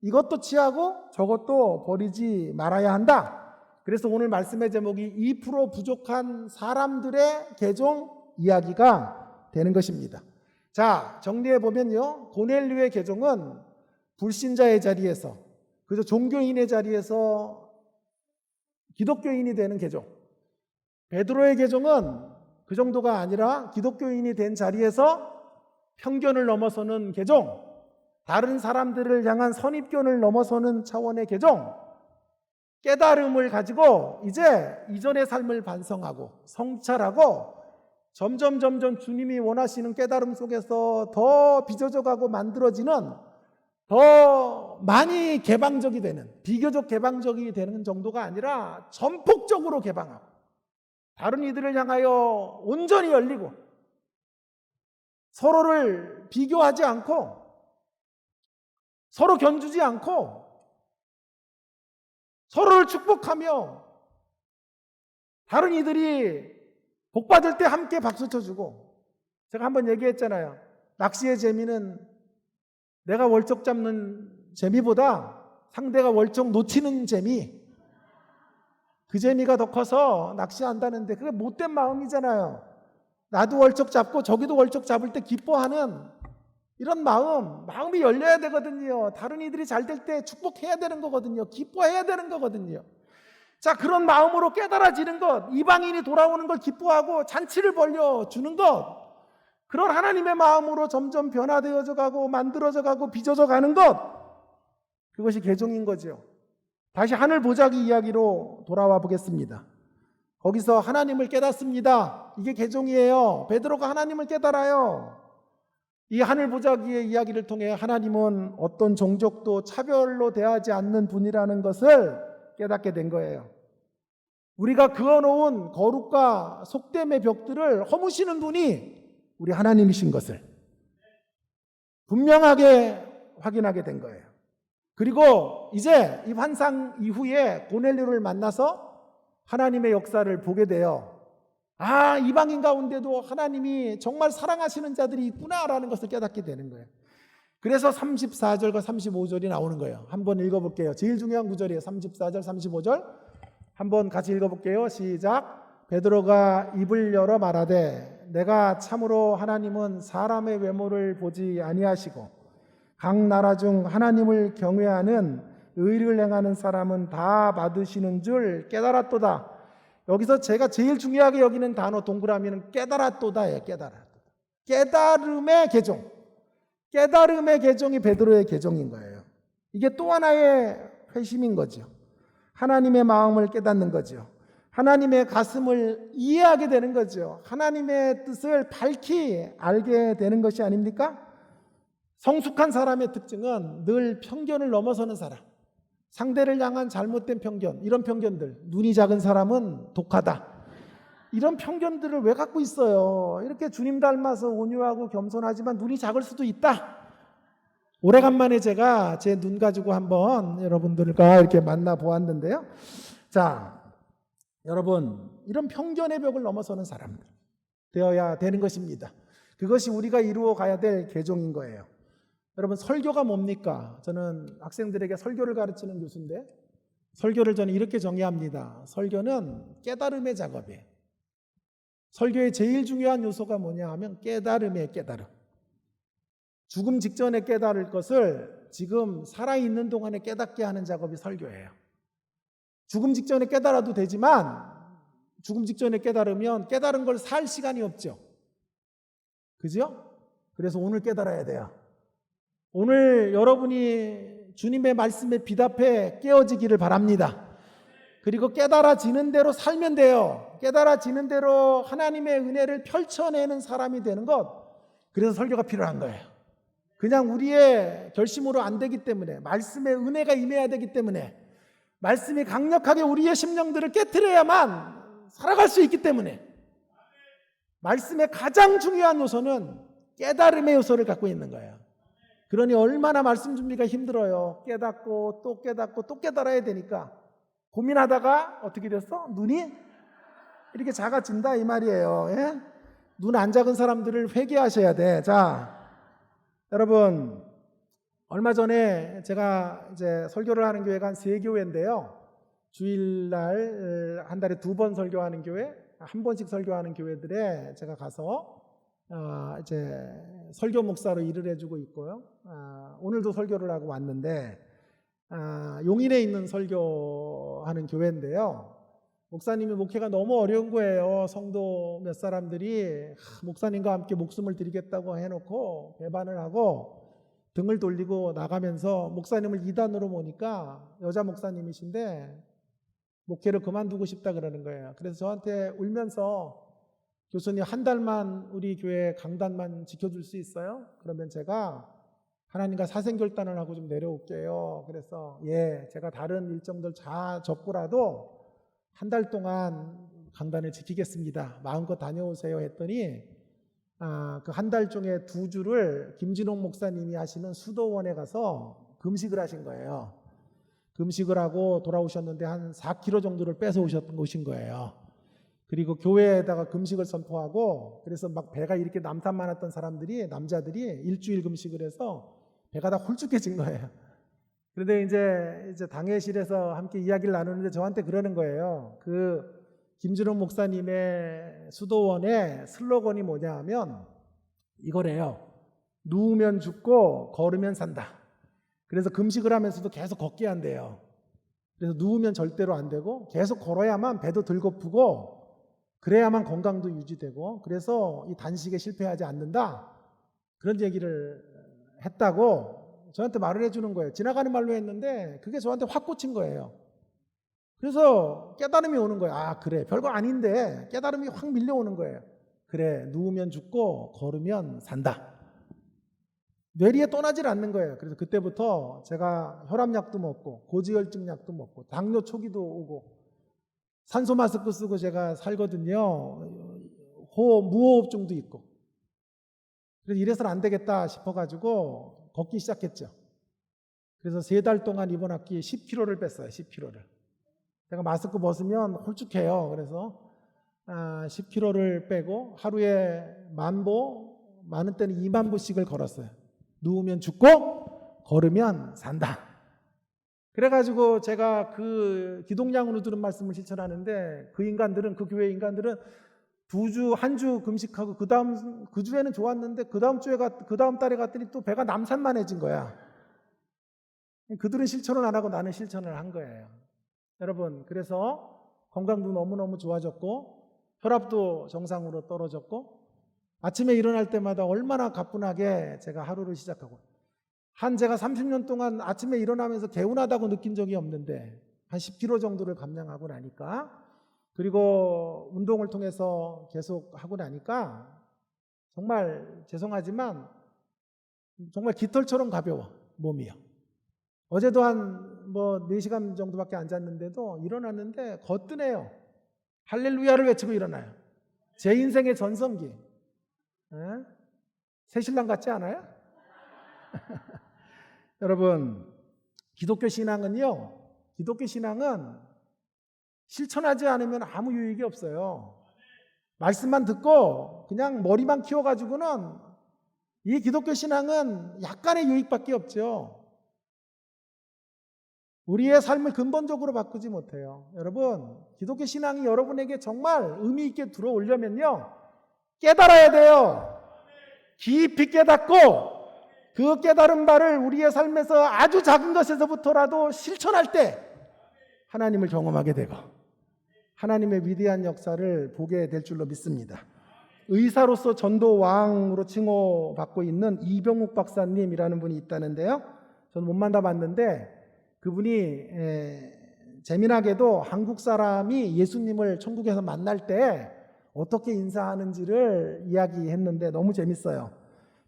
이것도 취하고 저것도 버리지 말아야 한다. 그래서 오늘 말씀의 제목이 2% 부족한 사람들의 계종 이야기가 되는 것입니다. 자, 정리해 보면요, 고넬료의 계종은 불신자의 자리에서, 그래서 종교인의 자리에서 기독교인이 되는 계종. 베드로의 계종은 그 정도가 아니라 기독교인이 된 자리에서 편견을 넘어서는 계종, 다른 사람들을 향한 선입견을 넘어서는 차원의 계종, 깨달음을 가지고 이제 이전의 삶을 반성하고 성찰하고 점점 주님이 원하시는 깨달음 속에서 더 빚어져가고 만들어지는, 더 많이 개방적이 되는, 비교적 개방적이 되는 정도가 아니라 전폭적으로 개방하고 다른 이들을 향하여 온전히 열리고 서로를 비교하지 않고 서로 견주지 않고 서로를 축복하며 다른 이들이 복 받을 때 함께 박수 쳐주고, 제가 한번 얘기했잖아요. 낚시의 재미는 내가 월적 잡는 재미보다 상대가 월적 놓치는 재미, 그 재미가 더 커서 낚시한다는데 그게 못된 마음이잖아요. 나도 월적 잡고 저기도 월적 잡을 때 기뻐하는 이런 마음이 열려야 되거든요. 다른 이들이 잘 될 때 축복해야 되는 거거든요. 기뻐해야 되는 거거든요. 자, 그런 마음으로 깨달아지는 것, 이방인이 돌아오는 걸 기뻐하고 잔치를 벌려주는 것, 그런 하나님의 마음으로 점점 변화되어져 가고 만들어져 가고 빚어져 가는 것, 그것이 계종인 거죠. 다시 하늘 보자기 이야기로 돌아와 보겠습니다. 거기서 하나님을 깨닫습니다. 이게 계종이에요. 베드로가 하나님을 깨달아요. 이 하늘 보자기의 이야기를 통해 하나님은 어떤 종족도 차별로 대하지 않는 분이라는 것을 깨닫게 된 거예요. 우리가 그어놓은 거룩과 속됨의 벽들을 허무시는 분이 우리 하나님이신 것을 분명하게 확인하게 된 거예요. 그리고 이제 이 환상 이후에 고넬료를 만나서 하나님의 역사를 보게 돼요. 아, 이방인 가운데도 하나님이 정말 사랑하시는 자들이 있구나라는 것을 깨닫게 되는 거예요. 그래서 34절과 35절이 나오는 거예요. 한번 읽어볼게요. 제일 중요한 구절이에요. 34절, 35절. 한번 같이 읽어볼게요. 시작. 베드로가 입을 열어 말하되 내가 참으로 하나님은 사람의 외모를 보지 아니하시고 각 나라 중 하나님을 경외하는 의를 행하는 사람은 다 받으시는 줄 깨달았도다. 여기서 제가 제일 중요하게 여기는 단어 동그라미는 깨달았도다예요. 깨달음의 계종. 깨달음의 계종이 베드로의 계종인 거예요. 이게 또 하나의 회심인 거죠. 하나님의 마음을 깨닫는 거죠. 하나님의 가슴을 이해하게 되는 거죠. 하나님의 뜻을 밝히 알게 되는 것이 아닙니까? 성숙한 사람의 특징은 늘 편견을 넘어서는 사람, 상대를 향한 잘못된 편견, 이런 편견들, 눈이 작은 사람은 독하다, 이런 편견들을 왜 갖고 있어요? 이렇게 주님 닮아서 온유하고 겸손하지만 눈이 작을 수도 있다. 오래간만에 제가 제 눈 가지고 한번 여러분들과 이렇게 만나 보았는데요. 자, 여러분, 이런 편견의 벽을 넘어서는 사람들 되어야 되는 것입니다. 그것이 우리가 이루어 가야 될 계종인 거예요. 여러분, 설교가 뭡니까? 저는 학생들에게 설교를 가르치는 교수인데 설교를 저는 이렇게 정의합니다. 설교는 깨달음의 작업이에요. 설교의 제일 중요한 요소가 뭐냐 하면 깨달음의 깨달음. 죽음 직전에 깨달을 것을 지금 살아있는 동안에 깨닫게 하는 작업이 설교예요. 죽음 직전에 깨달아도 되지만 죽음 직전에 깨달으면 깨달은 걸 살 시간이 없죠. 그죠? 그래서 오늘 깨달아야 돼요. 오늘 여러분이 주님의 말씀에 비답해 깨어지기를 바랍니다. 그리고 깨달아지는 대로 살면 돼요. 깨달아지는 대로 하나님의 은혜를 펼쳐내는 사람이 되는 것. 그래서 설교가 필요한 거예요. 그냥 우리의 결심으로 안 되기 때문에, 말씀의 은혜가 임해야 되기 때문에, 말씀이 강력하게 우리의 심령들을 깨트려야만 살아갈 수 있기 때문에, 말씀의 가장 중요한 요소는 깨달음의 요소를 갖고 있는 거예요. 그러니 얼마나 말씀 준비가 힘들어요. 깨닫고 또 깨닫고 또 깨달아야 되니까 고민하다가 어떻게 됐어? 눈이 이렇게 작아진다 이 말이에요. 예? 눈 안 작은 사람들을 회개하셔야 돼. 자, 여러분 얼마 전에 제가 이제 설교를 하는 교회가 한 3교회인데요. 주일날 한 달에 2번 설교하는 교회, 한 번씩 설교하는 교회들에 제가 가서 이제 설교 목사로 일을 해주고 있고요. 오늘도 설교를 하고 왔는데 용인에 있는 설교하는 교회인데요. 목사님이 목회가 너무 어려운 거예요. 성도 몇 사람들이 목사님과 함께 목숨을 드리겠다고 해놓고 배반을 하고 등을 돌리고 나가면서 목사님을 이단으로 모니까 여자 목사님이신데 목회를 그만두고 싶다 그러는 거예요. 그래서 저한테 울면서 교수님 한 달만 우리 교회 강단만 지켜줄 수 있어요? 그러면 제가 하나님과 사생결단을 하고 좀 내려올게요. 그래서 예, 제가 다른 일정들 다 접고라도 한 달 동안 강단을 지키겠습니다. 마음껏 다녀오세요 했더니 그 한 달 중에 2주를 김진홍 목사님이 하시는 수도원에 가서 금식을 하신 거예요. 금식을 하고 돌아오셨는데 한 4kg 정도를 뺏어 오신 거예요. 그리고 교회에다가 금식을 선포하고 그래서 막 배가 이렇게 남산 많았던 사람들이 남자들이 일주일 금식을 해서 배가 다 홀쭉해진 거예요. 그런데 이제 당회실에서 함께 이야기를 나누는데 저한테 그러는 거예요. 그 김준호 목사님의 수도원의 슬로건이 뭐냐 하면 이거래요. 누우면 죽고 걸으면 산다. 그래서 금식을 하면서도 계속 걷게 한대요. 그래서 누우면 절대로 안 되고 계속 걸어야만 배도 덜 고프고 그래야만 건강도 유지되고 그래서 이 단식에 실패하지 않는다. 그런 얘기를 했다고 저한테 말을 해주는 거예요. 지나가는 말로 했는데 그게 저한테 확 꽂힌 거예요. 그래서 깨달음이 오는 거예요. 아 그래 별거 아닌데 깨달음이 확 밀려오는 거예요. 그래 누우면 죽고 걸으면 산다. 뇌리에 떠나질 않는 거예요. 그래서 그때부터 제가 혈압약도 먹고 고지혈증 약도 먹고 당뇨 초기도 오고 산소 마스크 쓰고 제가 살거든요. 무호흡증도 있고. 그래서 이래서는 안 되겠다 싶어가지고 걷기 시작했죠. 그래서 3달 동안 이번 학기 10kg를 뺐어요. 10kg를. 제가 마스크 벗으면 홀쭉해요. 그래서 10kg를 빼고 하루에 10,000보, 많은 때는 20,000보씩을 걸었어요. 누우면 죽고 걸으면 산다. 그래가지고 제가 그 기동량으로 들은 말씀을 실천하는데 그 인간들은 그 교회 인간들은 2주, 한 주 금식하고 그 주에는 좋았는데 그 다음 달에 갔더니 또 배가 남산만해진 거야. 그들은 실천을 안 하고 나는 실천을 한 거예요. 여러분, 그래서 건강도 너무너무 좋아졌고 혈압도 정상으로 떨어졌고 아침에 일어날 때마다 얼마나 가뿐하게 제가 하루를 시작하고 제가 30년 동안 아침에 일어나면서 개운하다고 느낀 적이 없는데 한 10kg 정도를 감량하고 나니까 그리고 운동을 통해서 계속 하고 나니까 정말 죄송하지만 정말 깃털처럼 가벼워 몸이요. 어제도 한 4시간 정도밖에 안 잤는데도 일어났는데 거뜬해요. 할렐루야를 외치고 일어나요. 제 인생의 전성기. 새신랑 같지 않아요? 여러분, 기독교 신앙은 실천하지 않으면 아무 유익이 없어요. 말씀만 듣고 그냥 머리만 키워가지고는 이 기독교 신앙은 약간의 유익밖에 없죠. 우리의 삶을 근본적으로 바꾸지 못해요. 여러분, 기독교 신앙이 여러분에게 정말 의미 있게 들어오려면요, 깨달아야 돼요. 깊이 깨닫고 그 깨달은 바를 우리의 삶에서 아주 작은 것에서부터라도 실천할 때 하나님을 경험하게 되고 하나님의 위대한 역사를 보게 될 줄로 믿습니다. 의사로서 전도왕으로 칭호받고 있는 이병욱 박사님이라는 분이 있다는데요. 저는 못 만나봤는데 그분이 재미나게도 한국 사람이 예수님을 천국에서 만날 때 어떻게 인사하는지를 이야기했는데 너무 재밌어요.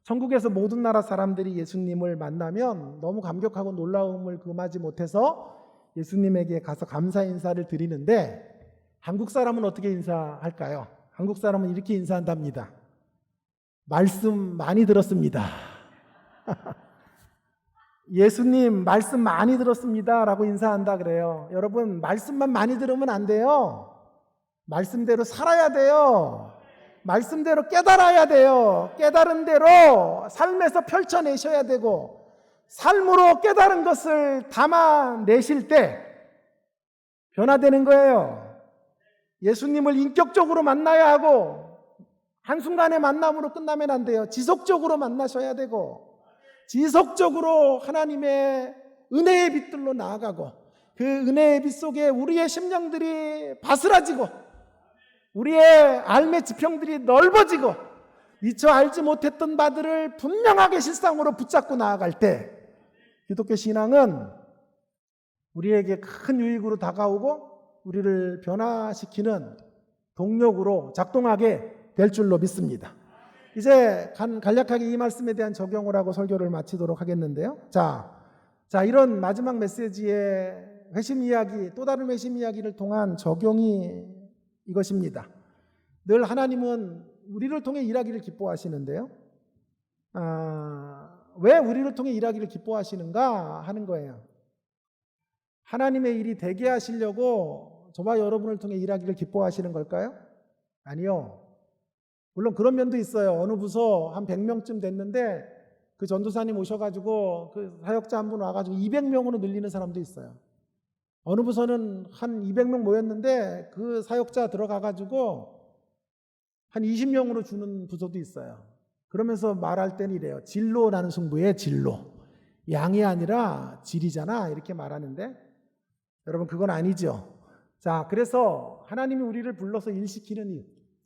천국에서 모든 나라 사람들이 예수님을 만나면 너무 감격하고 놀라움을 금하지 못해서 예수님에게 가서 감사 인사를 드리는데 한국 사람은 어떻게 인사할까요? 한국 사람은 이렇게 인사한답니다. 말씀 많이 들었습니다. 예수님 말씀 많이 들었습니다 라고 인사한다 그래요. 여러분, 말씀만 많이 들으면 안 돼요. 말씀대로 살아야 돼요. 말씀대로 깨달아야 돼요. 깨달은 대로 삶에서 펼쳐내셔야 되고, 삶으로 깨달은 것을 담아내실 때 변화되는 거예요. 예수님을 인격적으로 만나야 하고, 한순간의 만남으로 끝나면 안 돼요. 지속적으로 만나셔야 되고, 지속적으로 하나님의 은혜의 빛들로 나아가고, 그 은혜의 빛 속에 우리의 심령들이 바스라지고, 우리의 삶의 지평들이 넓어지고, 미처 알지 못했던 바들을 분명하게 실상으로 붙잡고 나아갈 때 기독교 신앙은 우리에게 큰 유익으로 다가오고 우리를 변화시키는 동력으로 작동하게 될 줄로 믿습니다. 이제 간략하게 이 말씀에 대한 적용을 하고 설교를 마치도록 하겠는데요. 자, 이런 마지막 메시지의 회심 이야기, 또 다른 회심 이야기를 통한 적용이 이것입니다. 늘 하나님은 우리를 통해 일하기를 기뻐하시는데요. 왜 우리를 통해 일하기를 기뻐하시는가 하는 거예요. 하나님의 일이 되게 하시려고 저와 여러분을 통해 일하기를 기뻐하시는 걸까요? 아니요. 물론 그런 면도 있어요. 어느 부서 한 100명쯤 됐는데 그 전도사님 오셔가지고 그 사역자 한 분 와가지고 200명으로 늘리는 사람도 있어요. 어느 부서는 한 200명 모였는데 그 사역자 들어가가지고 한 20명으로 주는 부서도 있어요. 그러면서 말할 때는 이래요. 진로 나는 승부의 진로. 양이 아니라 질이잖아. 이렇게 말하는데 여러분, 그건 아니죠. 자, 그래서 하나님이 우리를 불러서 일시키는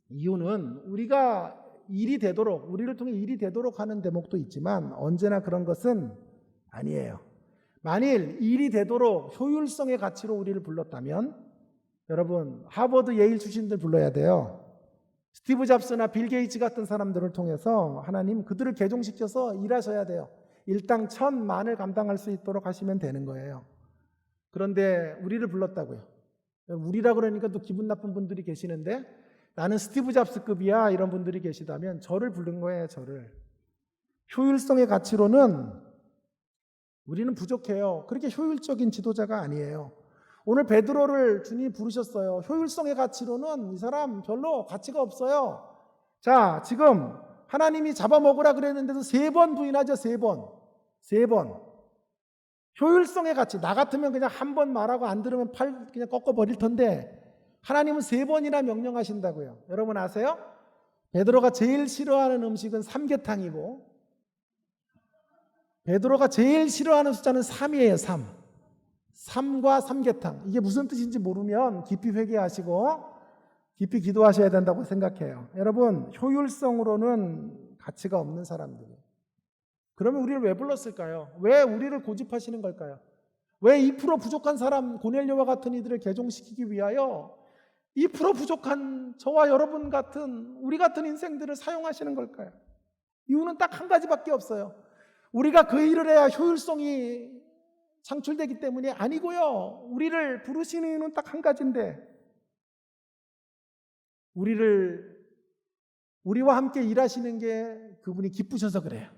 이유는 우리가 일이 되도록, 우리를 통해 일이 되도록 하는 대목도 있지만 언제나 그런 것은 아니에요. 만일 일이 되도록 효율성의 가치로 우리를 불렀다면 여러분, 하버드 예일 출신들 불러야 돼요. 스티브 잡스나 빌 게이츠 같은 사람들을 통해서 하나님 그들을 개종시켜서 일하셔야 돼요. 일당 1000만을 감당할 수 있도록 하시면 되는 거예요. 그런데 우리를 불렀다고요. 우리라 그러니까 또 기분 나쁜 분들이 계시는데, 나는 스티브 잡스급이야 이런 분들이 계시다면 저를 부른 거예요. 저를. 효율성의 가치로는 우리는 부족해요. 그렇게 효율적인 지도자가 아니에요. 오늘 베드로를 주님이 부르셨어요. 효율성의 가치로는 이 사람 별로 가치가 없어요. 자, 지금 하나님이 잡아먹으라 그랬는데도 3번 부인하죠. 3번. 효율성의 가치. 나 같으면 그냥 한 번 말하고 안 들으면 팔 그냥 꺾어버릴 텐데 하나님은 3번이나 명령하신다고요. 여러분 아세요? 베드로가 제일 싫어하는 음식은 삼계탕이고, 베드로가 제일 싫어하는 숫자는 3이에요. 3과 삼계탕. 이게 무슨 뜻인지 모르면 깊이 회개하시고 깊이 기도하셔야 된다고 생각해요. 여러분, 효율성으로는 가치가 없는 사람들이에요. 그러면 우리를 왜 불렀을까요? 왜 우리를 고집하시는 걸까요? 왜 2% 부족한 사람 고넬료와 같은 이들을 개종시키기 위하여 2% 부족한 저와 여러분 같은 우리 같은 인생들을 사용하시는 걸까요? 이유는 딱 한 가지밖에 없어요. 우리가 그 일을 해야 효율성이 창출되기 때문이 아니고요. 우리를 부르시는 이유는 딱 한 가지인데, 우리와 함께 일하시는 게 그분이 기쁘셔서 그래요.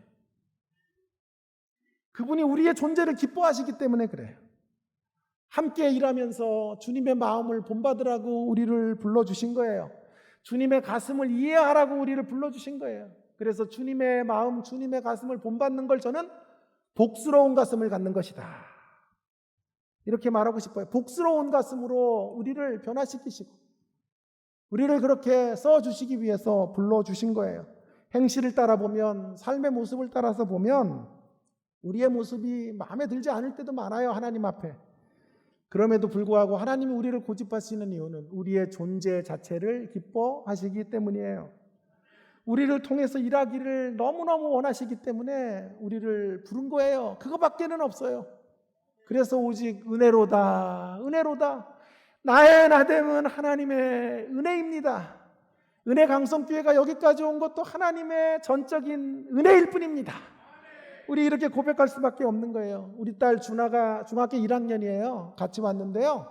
그분이 우리의 존재를 기뻐하시기 때문에 그래요. 함께 일하면서 주님의 마음을 본받으라고 우리를 불러주신 거예요. 주님의 가슴을 이해하라고 우리를 불러주신 거예요. 그래서 주님의 마음, 주님의 가슴을 본받는 걸 저는 복스러운 가슴을 갖는 것이다, 이렇게 말하고 싶어요. 복스러운 가슴으로 우리를 변화시키시고 우리를 그렇게 써주시기 위해서 불러주신 거예요. 행실을 따라 보면, 삶의 모습을 따라서 보면 우리의 모습이 마음에 들지 않을 때도 많아요. 하나님 앞에. 그럼에도 불구하고 하나님이 우리를 고집하시는 이유는 우리의 존재 자체를 기뻐하시기 때문이에요. 우리를 통해서 일하기를 너무너무 원하시기 때문에 우리를 부른 거예요. 그거밖에는 없어요. 그래서 오직 은혜로다, 은혜로다. 나의 나됨은 하나님의 은혜입니다. 은혜 강성교회가 여기까지 온 것도 하나님의 전적인 은혜일 뿐입니다. 우리 이렇게 고백할 수밖에 없는 거예요. 우리 딸 준아가 중학교 1학년이에요. 같이 왔는데요.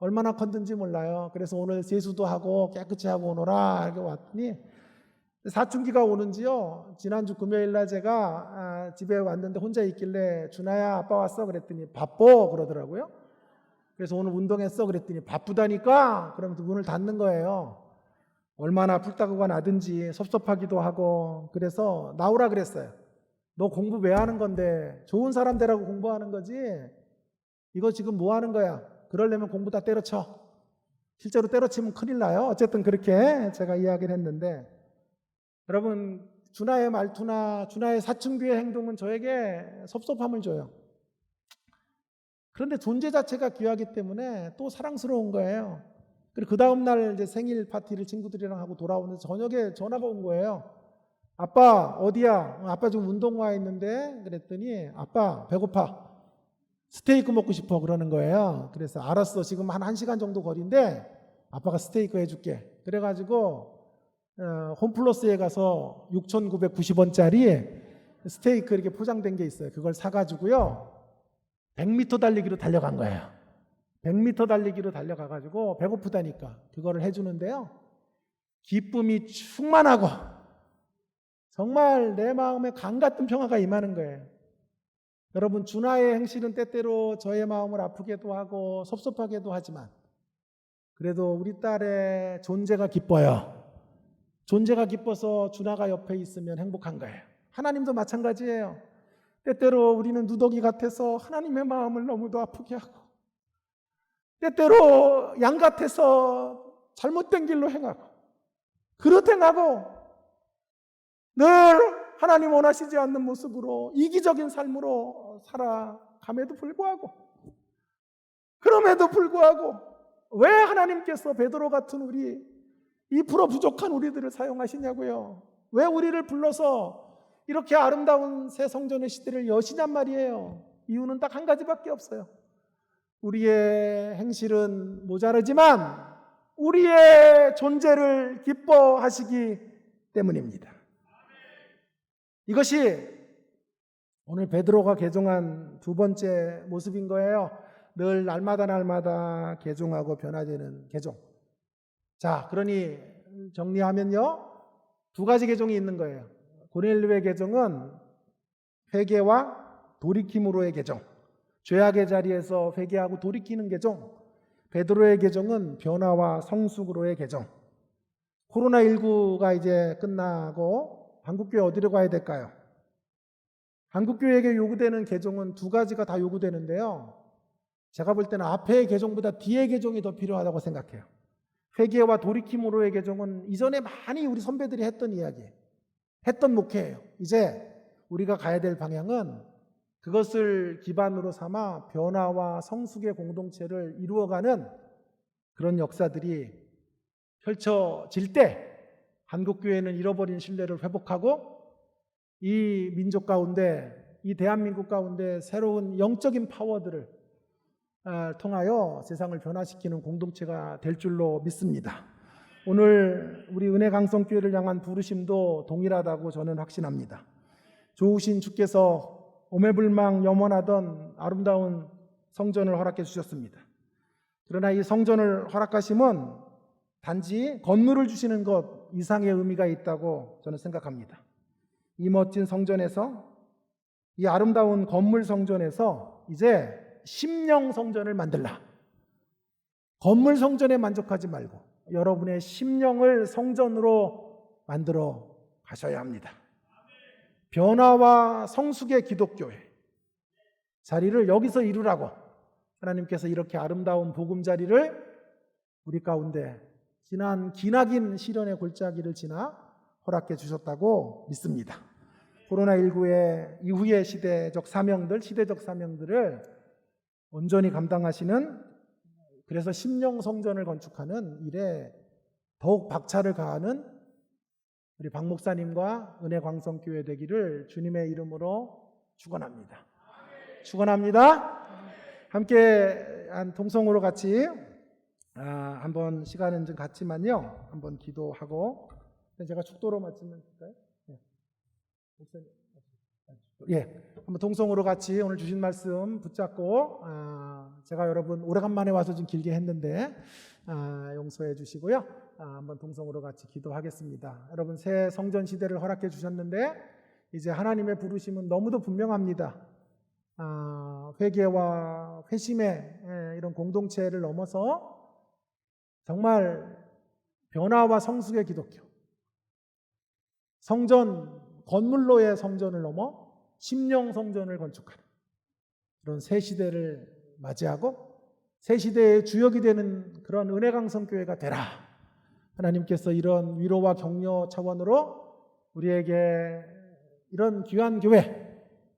얼마나 컸는지 몰라요. 그래서 오늘 세수도 하고 깨끗이 하고 오너라 이렇게 왔더니 사춘기가 오는지요. 지난주 금요일 날 제가 집에 왔는데 혼자 있길래 준아야 아빠 왔어 그랬더니 바빠 그러더라고요. 그래서 오늘 운동했어 그랬더니 바쁘다니까 그러면서 문을 닫는 거예요. 얼마나 풀따구가 나든지 섭섭하기도 하고 그래서 나오라 그랬어요. 너 공부 왜 하는 건데? 좋은 사람 되라고 공부하는 거지. 이거 지금 뭐 하는 거야? 그러려면 공부 다 때려쳐. 실제로 때려치면 큰일 나요. 어쨌든 그렇게 제가 이야기를 했는데 여러분 준하의 말투나 준하의 사춘기의 행동은 저에게 섭섭함을 줘요. 그런데 존재 자체가 귀하기 때문에 또 사랑스러운 거예요. 그리고 그 다음날 이제 생일 파티를 친구들이랑 하고 돌아오는데 저녁에 전화가 온 거예요. 아빠 어디야? 아빠 지금 운동 와 있는데 그랬더니 아빠 배고파. 스테이크 먹고 싶어 그러는 거예요. 그래서 알았어. 지금 한 1시간 정도 거리인데 아빠가 스테이크 해줄게. 그래가지고 홈플러스에 가서 6,990원짜리 스테이크 이렇게 포장된 게 있어요. 그걸 사가지고요. 100m 달리기로 달려간 거예요. 100m 달리기로 달려가가지고 배고프다니까 그거를 해주는데요. 기쁨이 충만하고 정말 내 마음에 강 같은 평화가 임하는 거예요. 여러분 준하의 행실은 때때로 저의 마음을 아프게도 하고 섭섭하게도 하지만 그래도 우리 딸의 존재가 기뻐요. 존재가 기뻐서 준하가 옆에 있으면 행복한 거예요. 하나님도 마찬가지예요. 때때로 우리는 누더기 같아서 하나님의 마음을 너무도 아프게 하고 때때로 양 같아서 잘못된 길로 행하고 그릇 행하고 늘 하나님 원하시지 않는 모습으로 이기적인 삶으로 살아감에도 불구하고 그럼에도 불구하고 왜 하나님께서 베드로 같은 우리 2% 부족한 우리들을 사용하시냐고요. 왜 우리를 불러서 이렇게 아름다운 새 성전의 시대를 여시냔 말이에요. 이유는 딱 한 가지밖에 없어요. 우리의 행실은 모자르지만 우리의 존재를 기뻐하시기 때문입니다. 이것이 오늘 베드로가 개종한 두 번째 모습인 거예요. 늘 날마다 개종하고 변화되는 개종. 자, 그러니 정리하면요. 두 가지 개종이 있는 거예요. 고넬료의 개종은 회개와 돌이킴으로의 개종. 죄악의 자리에서 회개하고 돌이키는 개종. 베드로의 개종은 변화와 성숙으로의 개종. 코로나19가 이제 끝나고 한국교회 어디로 가야 될까요? 한국교회에게 요구되는 개종은 두 가지가 다 요구되는데요. 제가 볼 때는 앞의 개종보다 뒤의 개종이 더 필요하다고 생각해요. 회개와 돌이킴으로의 개종은 이전에 많이 우리 선배들이 했던 이야기예요. 했던 목회예요. 이제 우리가 가야 될 방향은 그것을 기반으로 삼아 변화와 성숙의 공동체를 이루어가는 그런 역사들이 펼쳐질 때 한국교회는 잃어버린 신뢰를 회복하고 이 민족 가운데, 이 대한민국 가운데 새로운 영적인 파워들을 통하여 세상을 변화시키는 공동체가 될 줄로 믿습니다. 오늘 우리 은혜강성교회를 향한 부르심도 동일하다고 저는 확신합니다. 좋으신 주께서 오매불망 염원하던 아름다운 성전을 허락해 주셨습니다. 그러나 이 성전을 허락하심은 단지 건물을 주시는 것 이상의 의미가 있다고 저는 생각합니다. 이 멋진 성전에서, 이 아름다운 건물 성전에서 이제 심령 성전을 만들라. 건물 성전에 만족하지 말고 여러분의 심령을 성전으로 만들어 가셔야 합니다. 변화와 성숙의 기독교회 자리를 여기서 이루라고 하나님께서 이렇게 아름다운 보금자리를 우리 가운데 지난 기나긴 시련의 골짜기를 지나 허락해 주셨다고 믿습니다. 코로나19의 이후의 시대적 사명들을 온전히 감당하시는, 그래서 심령 성전을 건축하는 일에 더욱 박차를 가하는 우리 박 목사님과 은혜광성교회 되기를 주님의 이름으로 축원합니다. 축원합니다. 함께 한 통성으로 같이 한번 시간은 좀 같지만요. 한번 기도하고 제가 축도로 마치면 될까요? 네. 목사님. 예, 한번 통성으로 같이 오늘 주신 말씀 붙잡고 제가 여러분 오래간만에 와서 좀 길게 했는데 용서해 주시고요. 한번 동성으로 같이 기도하겠습니다. 여러분 새 성전 시대를 허락해 주셨는데 이제 하나님의 부르심은 너무도 분명합니다. 회개와 회심의 이런 공동체를 넘어서 정말 변화와 성숙의 기독교, 성전 건물로의 성전을 넘어 심령 성전을 건축하는 그런 새 시대를 맞이하고 새 시대의 주역이 되는 그런 은혜 강성 교회가 되라. 하나님께서 이런 위로와 격려 차원으로 우리에게 이런 귀한 교회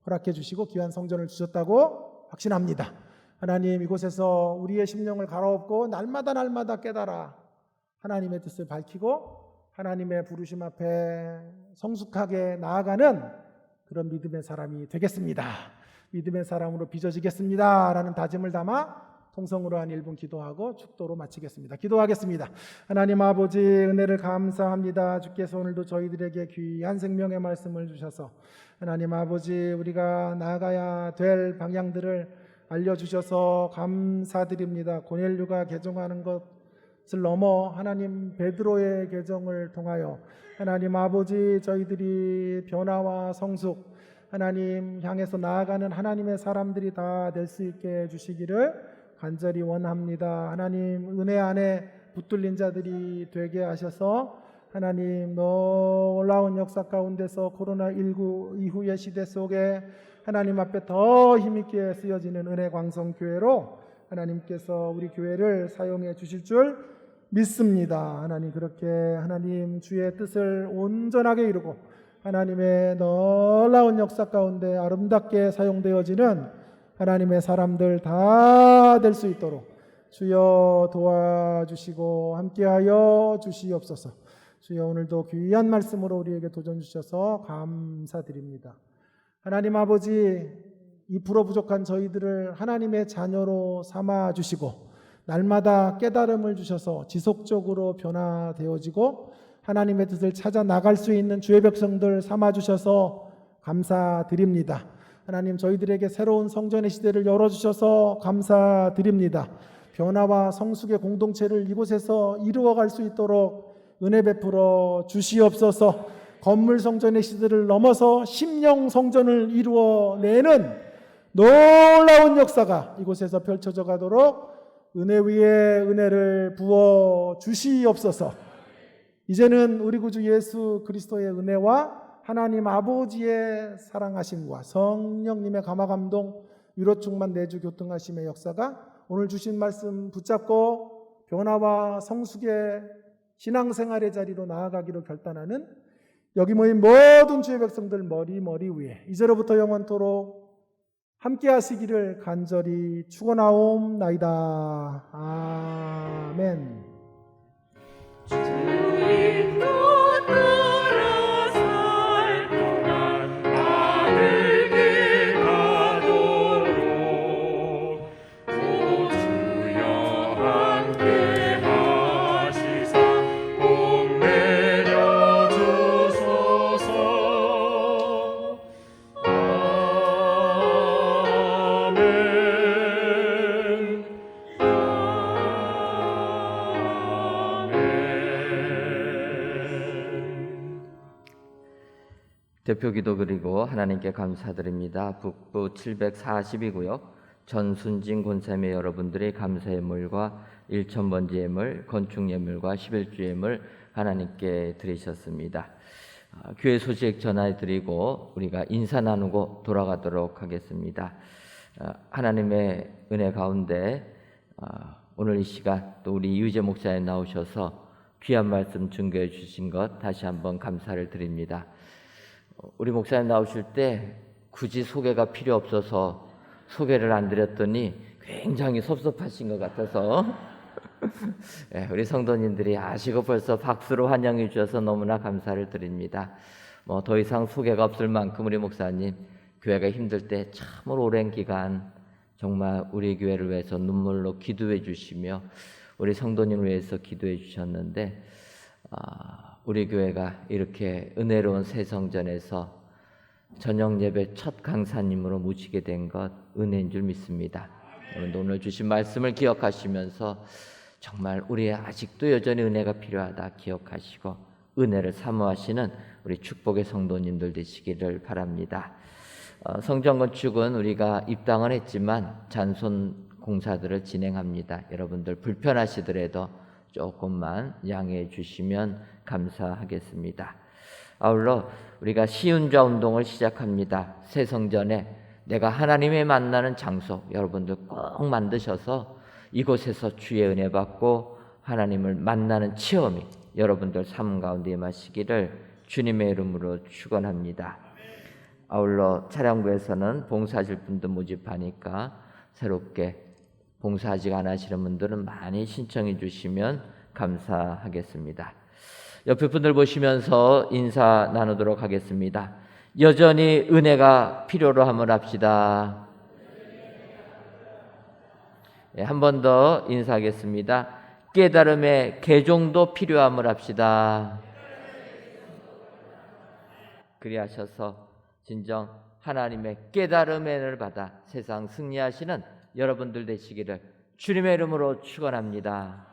허락해 주시고 귀한 성전을 주셨다고 확신합니다. 하나님 이곳에서 우리의 심령을 갈아엎고 날마다 깨달아 하나님의 뜻을 밝히고 하나님의 부르심 앞에 성숙하게 나아가는 그런 믿음의 사람이 되겠습니다. 믿음의 사람으로 빚어지겠습니다 라는 다짐을 담아 통성으로 한 1분 기도하고 축도로 마치겠습니다. 기도하겠습니다. 하나님 아버지 은혜를 감사합니다. 주께서 오늘도 저희들에게 귀한 생명의 말씀을 주셔서 하나님 아버지 우리가 나아가야 될 방향들을 알려주셔서 감사드립니다. 고넬료가 개종하는 것을 넘어 하나님 베드로의 개종을 통하여 하나님 아버지 저희들이 변화와 성숙 하나님 향해서 나아가는 하나님의 사람들이 다 될 수 있게 해주시기를 간절히 원합니다. 하나님 은혜 안에 붙들린 자들이 되게 하셔서 하나님 놀라운 역사 가운데서 코로나19 이후의 시대 속에 하나님 앞에 더 힘있게 쓰여지는 은혜 광성교회로 하나님께서 우리 교회를 사용해 주실 줄 믿습니다. 하나님 그렇게 하나님 주의 뜻을 온전하게 이루고 하나님의 놀라운 역사 가운데 아름답게 사용되어지는 하나님의 사람들 다 될 수 있도록 주여 도와주시고 함께하여 주시옵소서. 주여 오늘도 귀한 말씀으로 우리에게 도전 주셔서 감사드립니다. 하나님 아버지 이 불어 부족한 저희들을 하나님의 자녀로 삼아 주시고 날마다 깨달음을 주셔서 지속적으로 변화되어지고 하나님의 뜻을 찾아 나갈 수 있는 주의 백성들 삼아 주셔서 감사드립니다. 하나님 저희들에게 새로운 성전의 시대를 열어주셔서 감사드립니다. 변화와 성숙의 공동체를 이곳에서 이루어갈 수 있도록 은혜 베풀어 주시옵소서. 건물 성전의 시대를 넘어서 심령 성전을 이루어내는 놀라운 역사가 이곳에서 펼쳐져 가도록 은혜 위에 은혜를 부어 주시옵소서. 이제는 우리 구주 예수 그리스도의 은혜와 하나님 아버지의 사랑하심과 성령님의 감화감동 위로 충만 내주 교통하심의 역사가 오늘 주신 말씀 붙잡고 변화와 성숙의 신앙생활의 자리로 나아가기로 결단하는 여기 모인 모든 주의 백성들 머리 위에 이제로부터 영원토록 함께 하시기를 간절히 축원하옵나이다. 아멘. 주의 뜻 따라 살 동안 아들 길 가도록 오 주여 함께 하시사 복 내려 주소서. 대표 기도 그리고 하나님께 감사드립니다. 북부 740이고요. 전순진 권사님의 여러분들의 감사 예물과 1,000번지 예물, 건축 예물과 11주 예물 하나님께 드리셨습니다. 교회 소식 전해드리고 우리가 인사 나누고 돌아가도록 하겠습니다. 하나님의 은혜 가운데 오늘 이 시간 또 우리 유재 목사님 나오셔서 귀한 말씀 증거해 주신 것 다시 한번 감사를 드립니다. 우리 목사님 나오실 때 굳이 소개가 필요 없어서 소개를 안 드렸더니 굉장히 섭섭하신 것 같아서 우리 성도님들이 아시고 벌써 박수로 환영해 주셔서 너무나 감사를 드립니다. 더 이상 소개가 없을 만큼 우리 목사님 교회가 힘들 때 참으로 오랜 기간 정말 우리 교회를 위해서 눈물로 기도해 주시며 우리 성도님을 위해서 기도해 주셨는데 우리 교회가 이렇게 은혜로운 새 성전에서 저녁 예배 첫 강사님으로 모시게 된 것 은혜인 줄 믿습니다. 여러분도 오늘 주신 말씀을 기억하시면서 정말 우리의 아직도 여전히 은혜가 필요하다 기억하시고 은혜를 사모하시는 우리 축복의 성도님들 되시기를 바랍니다. 성전 건축은 우리가 입당은 했지만 잔손 공사들을 진행합니다. 여러분들 불편하시더라도 조금만 양해해 주시면 감사하겠습니다. 아울러 우리가 시운자 운동을 시작합니다. 새 성전에 내가 하나님의 만나는 장소 여러분들 꼭 만드셔서 이곳에서 주의 은혜 받고 하나님을 만나는 체험이 여러분들 삶 가운데 임하시기를 주님의 이름으로 축원합니다. 아울러 차량부에서는 봉사하실 분도 모집하니까 새롭게 봉사 아직 안 하시는 분들은 많이 신청해 주시면 감사하겠습니다. 옆에 분들 보시면서 인사 나누도록 하겠습니다. 여전히 은혜가 필요로 함을 합시다. 한 번 더 인사하겠습니다. 깨달음의 개종도 필요함을 합시다. 그리하셔서 진정 하나님의 깨달음의 은혜를 받아 세상 승리하시는 여러분들 되시기를 주님의 이름으로 축원합니다.